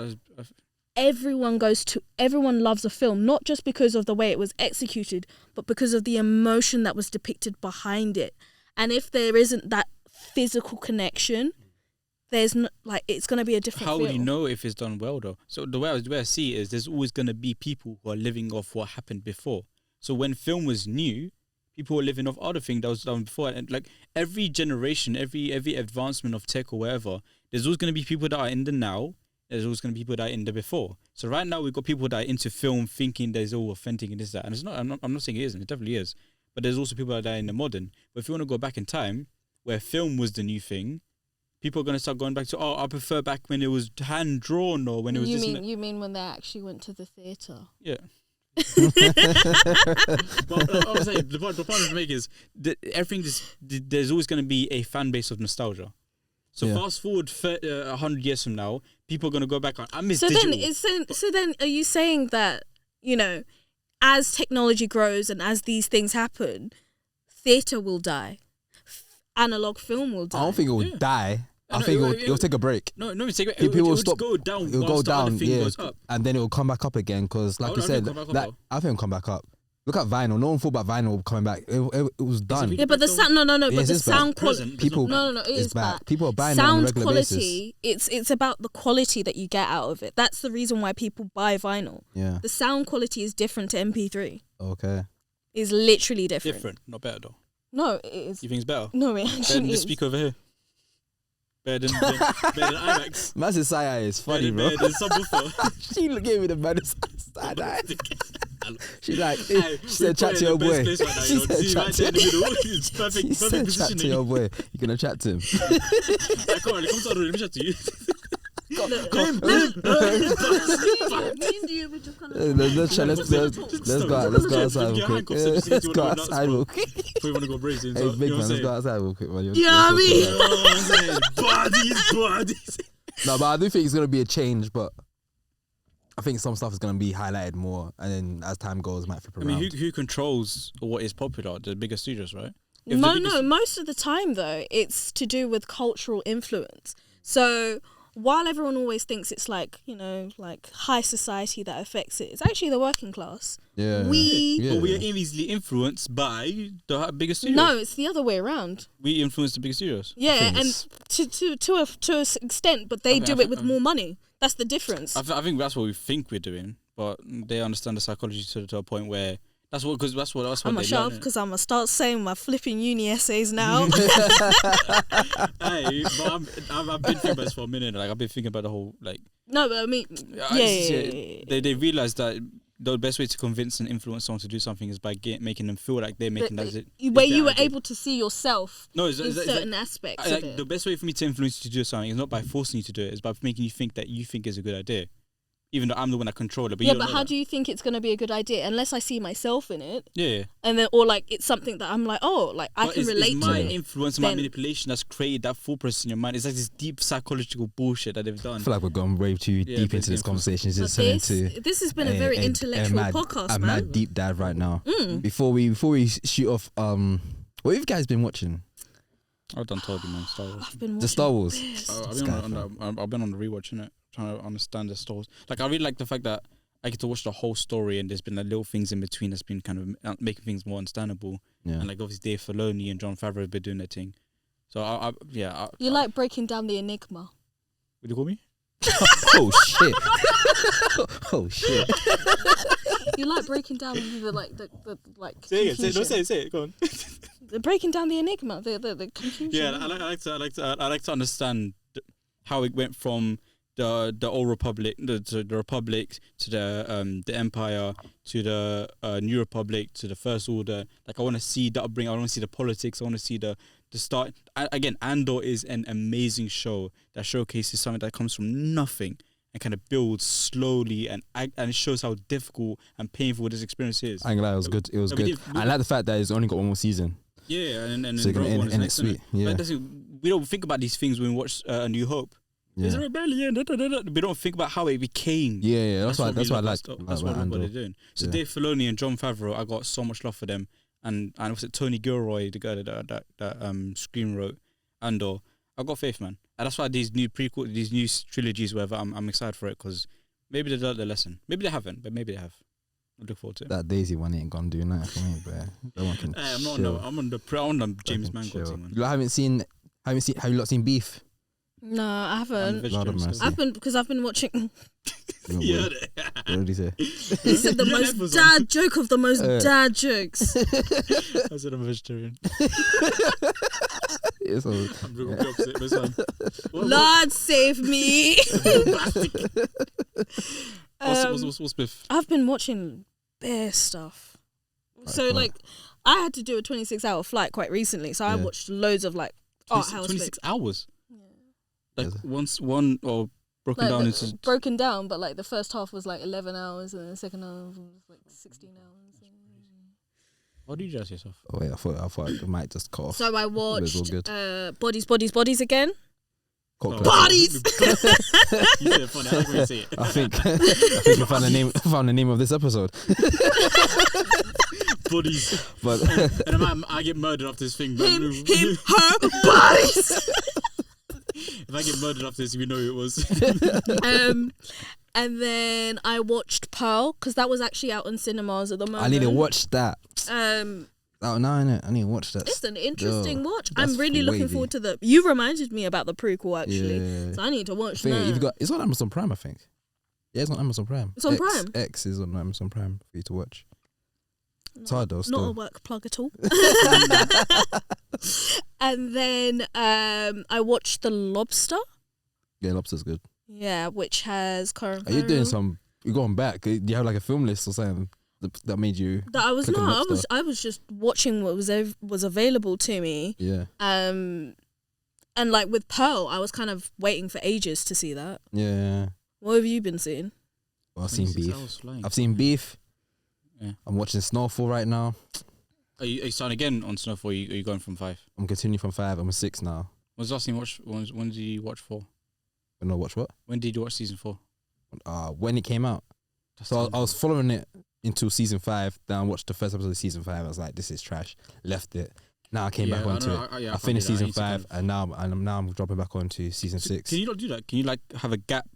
[SPEAKER 3] everyone loves a film, not just because of the way it was executed, but because of the emotion that was depicted behind it. And if there isn't that physical connection, there's no, like, it's going to be a different
[SPEAKER 2] How
[SPEAKER 3] feel.
[SPEAKER 2] would you know if it's done well though? So the way I see it is there's always going to be people who are living off what happened before. So when film was new, people were living off other things that was done before. And like every generation, every advancement of tech or whatever, there's always going to be people that are in the now. There's always going to be people that are in the before. So right now we've got people that are into film thinking there's all authentic and this, that. And it's not, I'm not saying it isn't. It definitely is. But there's also people that are in the modern. But if you want to go back in time, where film was the new thing, people are going to start going back to, I prefer back when it was hand drawn or when it was
[SPEAKER 3] You mean when they actually went to the theatre?
[SPEAKER 2] Yeah. But I was saying, the point to make is that there's always going to be a fan base of nostalgia. So fast forward 100 years from now, people are going to go back on, I miss digital.
[SPEAKER 3] So then are you saying that, you know, as technology grows and as these things happen, theatre will die? Analog film will die?
[SPEAKER 1] I don't think it will die. I think it'll take a break.
[SPEAKER 2] No, it's take a break.
[SPEAKER 1] People will
[SPEAKER 2] stop. Go down.
[SPEAKER 1] It'll go down,
[SPEAKER 2] goes up.
[SPEAKER 1] and then it'll come back up again. Because, like you said, I think it'll come back up. Look at vinyl. No one thought about vinyl coming back. It was done.
[SPEAKER 3] Yeah, but the sound, no. But the sound quality,
[SPEAKER 1] people,
[SPEAKER 3] it is back.
[SPEAKER 1] People are buying it on a regular
[SPEAKER 3] quality, basis. It's about the quality that you get out of it. That's the reason why people buy vinyl.
[SPEAKER 1] Yeah.
[SPEAKER 3] The sound quality is different to MP3.
[SPEAKER 1] Okay.
[SPEAKER 3] It's literally different.
[SPEAKER 2] Different, not better though.
[SPEAKER 3] No, it is.
[SPEAKER 2] You think it's better?
[SPEAKER 3] No, it
[SPEAKER 2] better
[SPEAKER 3] actually
[SPEAKER 2] than
[SPEAKER 3] is.
[SPEAKER 2] the speaker over here. Better than IMAX.
[SPEAKER 1] Massive side is funny, bro.
[SPEAKER 2] Better than subwoofer.
[SPEAKER 1] She gave me the baddest side eye. She like, she said, chat to your boy. She said, chat to your boy. You gonna chat to him?
[SPEAKER 2] Come on, come to the room. Let me chat to you.
[SPEAKER 1] Let's go outside real quick. Let's go outside real quick.
[SPEAKER 2] Before you want to go brazen.
[SPEAKER 1] Hey, big man, let's go outside real quick, man.
[SPEAKER 3] You know what I mean?
[SPEAKER 2] Bodies.
[SPEAKER 1] No, but I do think it's gonna be a change, but I think some stuff is gonna be highlighted more, and then as time goes, it might flip around.
[SPEAKER 2] I mean, who controls what is popular? The bigger studios, right?
[SPEAKER 3] No. Most of the time, though, it's to do with cultural influence. So while everyone always thinks it's like, you know, like high society that affects it, it's actually the working class.
[SPEAKER 1] Yeah.
[SPEAKER 2] But we are easily influenced by the bigger studios.
[SPEAKER 3] No, it's the other way around.
[SPEAKER 2] We influence the bigger studios.
[SPEAKER 3] Yeah, and to an extent, but they do it with more money. That's the difference.
[SPEAKER 2] I think that's what we think we're doing, but they understand the psychology to a point where that's what
[SPEAKER 3] I'm gonna shut up because I'm gonna start saying my flipping uni essays now.
[SPEAKER 2] Hey, but I've been thinking about this for a minute. Like I've been thinking about the whole like.
[SPEAKER 3] No, but I mean,
[SPEAKER 2] They realize that the best way to convince and influence someone to do something is by making them feel like they're making that.
[SPEAKER 3] Where you were able to see yourself.
[SPEAKER 2] No,
[SPEAKER 3] in certain aspects of it.
[SPEAKER 2] The best way for me to influence you to do something is not by forcing you to do it. It's by making you think that you think is a good idea. Even though I'm the one that control it. But
[SPEAKER 3] how do you think it's going to be a good idea? Unless I see myself in it.
[SPEAKER 2] Yeah.
[SPEAKER 3] And then, or like, it's something that I'm like, oh, like, I can relate to it.
[SPEAKER 2] My influence and my manipulation that's created that full process in your mind. It's like this deep psychological bullshit that they've done.
[SPEAKER 1] I feel like we're going way too deep into this conversation.
[SPEAKER 3] This has been a very intellectual podcast, man.
[SPEAKER 1] A mad deep dive right now. Before we shoot off, what have you guys been watching?
[SPEAKER 2] I've done told you, man. Star Wars.
[SPEAKER 3] I've been
[SPEAKER 1] the Star Wars.
[SPEAKER 2] I've been on the rewatch, innit? Trying to understand the stories. Like I really like the fact that I get to watch the whole story, and there's been like little things in between that's been kind of making things more understandable.
[SPEAKER 1] Yeah.
[SPEAKER 2] And like obviously Dave Filoni and Jon Favreau have been doing their thing. So
[SPEAKER 3] you like breaking down the enigma.
[SPEAKER 2] Would you call me?
[SPEAKER 1] Oh shit! Oh shit!
[SPEAKER 3] You like breaking down the
[SPEAKER 2] Say it. Go on.
[SPEAKER 3] Breaking down the enigma, the confusion.
[SPEAKER 2] Yeah, I like to understand how it went from the old republic, the republic to the empire to the new republic to the first order. Like I want to see the upbringing. I want to see the politics. I want to see the start. Again, Andor is an amazing show that showcases something that comes from nothing and kind of builds slowly, and it shows how difficult and painful this experience is.
[SPEAKER 1] I ain't gonna lie, it was good. It was good. I like the fact that it's only got one more season.
[SPEAKER 2] Yeah, and
[SPEAKER 1] so you're gonna end it sweet. Yeah.
[SPEAKER 2] Like, we don't think about these things when we watch A New Hope.
[SPEAKER 1] Yeah.
[SPEAKER 2] There's a rebellion. We don't think about how it became.
[SPEAKER 1] Yeah. That's why I like.
[SPEAKER 2] That's what they're doing. So Dave Filoni and Jon Favreau, I got so much love for them, and was it Tony Gilroy, the guy that Scream wrote, Andor. I've got faith, man, and that's why these new trilogies, whatever, I'm excited for it because maybe they learned the lesson. Maybe they haven't, but maybe they have. I look forward to it.
[SPEAKER 1] That Daisy one ain't gonna do nothing for me, bro. That one can
[SPEAKER 2] I'm on the James Mangold thing, man.
[SPEAKER 1] You have you lot seen Beef?
[SPEAKER 3] No, I haven't.
[SPEAKER 1] Lord of mercy.
[SPEAKER 3] I've been watching.
[SPEAKER 2] Yeah.
[SPEAKER 1] What did he say?
[SPEAKER 3] He said the most dad joke of the most dad jokes.
[SPEAKER 2] I said I'm a vegetarian.
[SPEAKER 1] It's all,
[SPEAKER 2] I'm real opposite, but son.
[SPEAKER 3] Lord save me.
[SPEAKER 2] What's Biff?
[SPEAKER 3] I've been watching bare stuff. So like, I had to do a 26-hour flight quite recently, so I watched loads of like art house.
[SPEAKER 2] 26 hours.
[SPEAKER 3] Yeah.
[SPEAKER 2] Like one or broken
[SPEAKER 3] like
[SPEAKER 2] down into
[SPEAKER 3] broken down, but like the first half was like 11 hours, and then the second half was like 16 hours.
[SPEAKER 2] What do you dress yourself?
[SPEAKER 1] oh wait, I thought I might just cut off.
[SPEAKER 3] So I watched
[SPEAKER 1] good.
[SPEAKER 3] Bodies again.
[SPEAKER 1] Bodies.
[SPEAKER 2] You said it funny. How do you say it?
[SPEAKER 1] I think I found the name of this episode.
[SPEAKER 2] Bodies.
[SPEAKER 1] But
[SPEAKER 2] and I get murdered after this thing.
[SPEAKER 3] Him, her, bodies.
[SPEAKER 2] If I get murdered after this, we know who it was.
[SPEAKER 3] And then I watched Pearl because that was actually out in cinemas at the moment.
[SPEAKER 1] I need to watch that.
[SPEAKER 3] Oh
[SPEAKER 1] no, innit? I need to watch that.
[SPEAKER 3] It's an interesting watch.
[SPEAKER 1] That's
[SPEAKER 3] I'm really looking forward to the. You reminded me about the prequel actually, so I need to watch that.
[SPEAKER 1] It's on Amazon Prime, I think. Yeah, it's on Amazon Prime.
[SPEAKER 3] It's on Prime.
[SPEAKER 1] X is on Amazon Prime for you to watch. It's hard though.
[SPEAKER 3] Not a work plug at all. And then I watched The Lobster.
[SPEAKER 1] Yeah, Lobster's good.
[SPEAKER 3] Yeah, which has Corin
[SPEAKER 1] Are you
[SPEAKER 3] Farrell.
[SPEAKER 1] doing some? You going back? Do you have like a film list or something that made you?
[SPEAKER 3] That I was
[SPEAKER 1] click on
[SPEAKER 3] not.
[SPEAKER 1] Lobster?
[SPEAKER 3] I was just watching what was available to me.
[SPEAKER 1] Yeah.
[SPEAKER 3] And like with Pearl, I was kind of waiting for ages to see that.
[SPEAKER 1] Yeah.
[SPEAKER 3] What have you been seeing?
[SPEAKER 1] Well, I've seen Beef. I've seen Beef. Yeah. I'm watching Snowfall right now.
[SPEAKER 2] Are you starting again on Snowfall? Are you going from 5?
[SPEAKER 1] I'm continuing from 5. I'm a 6 now.
[SPEAKER 2] When's the last time you watched? When did you watch 4?
[SPEAKER 1] When I watch what?
[SPEAKER 2] When did you watch season 4?
[SPEAKER 1] When it came out. So I was following it until season 5. Then I watched the first episode of season 5. I was like, this is trash. Left it. Now I came back onto it. I finished season 5, and now I'm dropping back onto season 6.
[SPEAKER 2] Can you not do that? Can you like have a gap?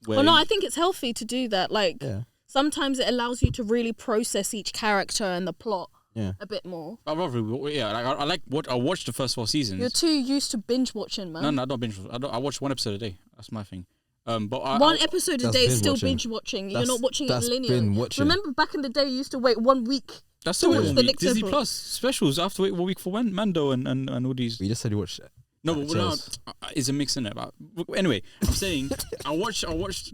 [SPEAKER 2] Where
[SPEAKER 3] Well, no, I think it's healthy to do that. Like, sometimes it allows you to really process each character and the plot a bit more.
[SPEAKER 2] I watched the first 4 seasons.
[SPEAKER 3] You're too used to binge watching, man.
[SPEAKER 2] No, I don't binge. I watch one episode a day. That's my thing. But
[SPEAKER 3] one episode a day is still binge watching. You're not watching it linearly. Remember back in the day, you used to wait 1 week.
[SPEAKER 2] That's still
[SPEAKER 3] watch the next
[SPEAKER 2] Disney
[SPEAKER 3] episode.
[SPEAKER 2] Plus specials. I have to wait 1 week for Mando and all these.
[SPEAKER 1] You just said you watched it.
[SPEAKER 2] No, but it's a mix in it. But anyway, I'm saying I watched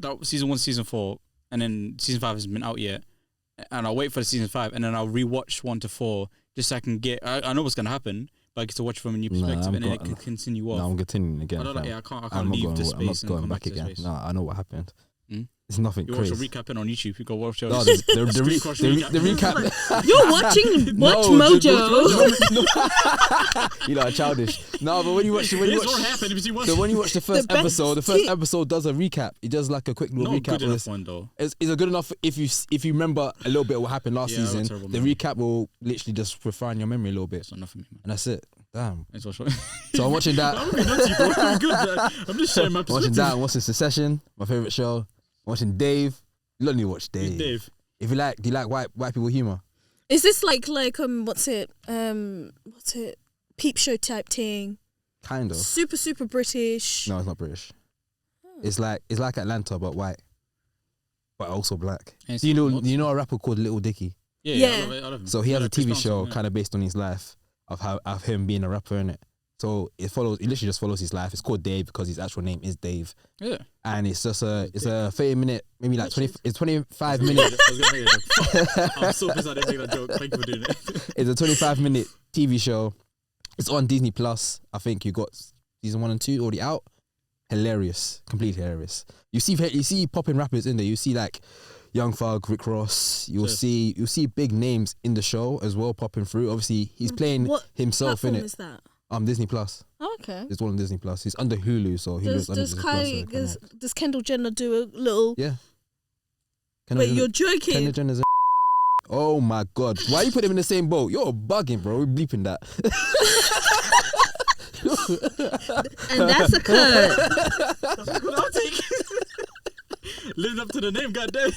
[SPEAKER 2] that season 1, season 4, and then season 5 hasn't been out yet, and I'll wait for the season 5, and then I'll rewatch 1 to 4 just so I can get. I know what's gonna happen, but I get to watch from a new perspective, and then it can continue on.
[SPEAKER 1] No, I'm continuing again.
[SPEAKER 2] I can't leave the space and come back
[SPEAKER 1] again.
[SPEAKER 2] to the space.
[SPEAKER 1] No, I know what happened. It's nothing
[SPEAKER 2] you
[SPEAKER 1] crazy.
[SPEAKER 2] watch a recap on YouTube. You go watch
[SPEAKER 1] the recap.
[SPEAKER 3] You're watching Watch Mojo.
[SPEAKER 1] You know, childish. No, but when you watch the first episode, the first episode does a recap. It does like a quick little recap.
[SPEAKER 2] Good enough one though.
[SPEAKER 1] It's a good enough if you remember a little bit of what happened last season. The recap will literally just refine your memory a little bit.
[SPEAKER 2] It's not enough for me, man.
[SPEAKER 1] And that's it. Damn.
[SPEAKER 2] So
[SPEAKER 1] I'm watching that.
[SPEAKER 2] I'm just sharing my perspective.
[SPEAKER 1] Watching that. I'm watching Succession, my favorite show. Watching Dave. You don't need to watch Dave.
[SPEAKER 2] Dave.
[SPEAKER 1] If you like, do you like white people humor?
[SPEAKER 3] Is this like what's it peep show type thing?
[SPEAKER 1] Kind of.
[SPEAKER 3] Super British.
[SPEAKER 1] No, it's not British. It's like Atlanta but white, but also black. Do you know a rapper called Little Dicky?
[SPEAKER 3] Yeah.
[SPEAKER 2] I love him.
[SPEAKER 1] So he has a TV show kind of based on his life of him being a rapper in it. So it literally just follows his life. It's called Dave because his actual name is Dave.
[SPEAKER 2] Yeah.
[SPEAKER 1] And it's just a 30-minute, maybe like 20. It's 25 minutes.
[SPEAKER 2] I'm so pissed I didn't make that joke. Thank you for doing it.
[SPEAKER 1] It's a 25-minute TV show. It's on Disney Plus. I think you got season 1 and 2 already out. Hilarious, completely hilarious. You see popping rappers in there. You see like Young Thug, Rick Ross. You'll see big names in the show as well popping through. Obviously, he's playing himself in it.
[SPEAKER 3] What platform is that?
[SPEAKER 2] Disney
[SPEAKER 1] Plus.
[SPEAKER 3] Oh, okay.
[SPEAKER 1] It's one on Disney Plus. He's under Hulu, so Hulu's under Disney Plus.
[SPEAKER 3] Does Kendall Jenner do a little?
[SPEAKER 1] Yeah.
[SPEAKER 3] Wait, you're joking?
[SPEAKER 1] Kendall Jenner's Oh my god! Why you put him in the same boat? You're bugging, bro. We're bleeping that.
[SPEAKER 3] And that's a cut.
[SPEAKER 2] Outtake. Living up to the name, goddamn.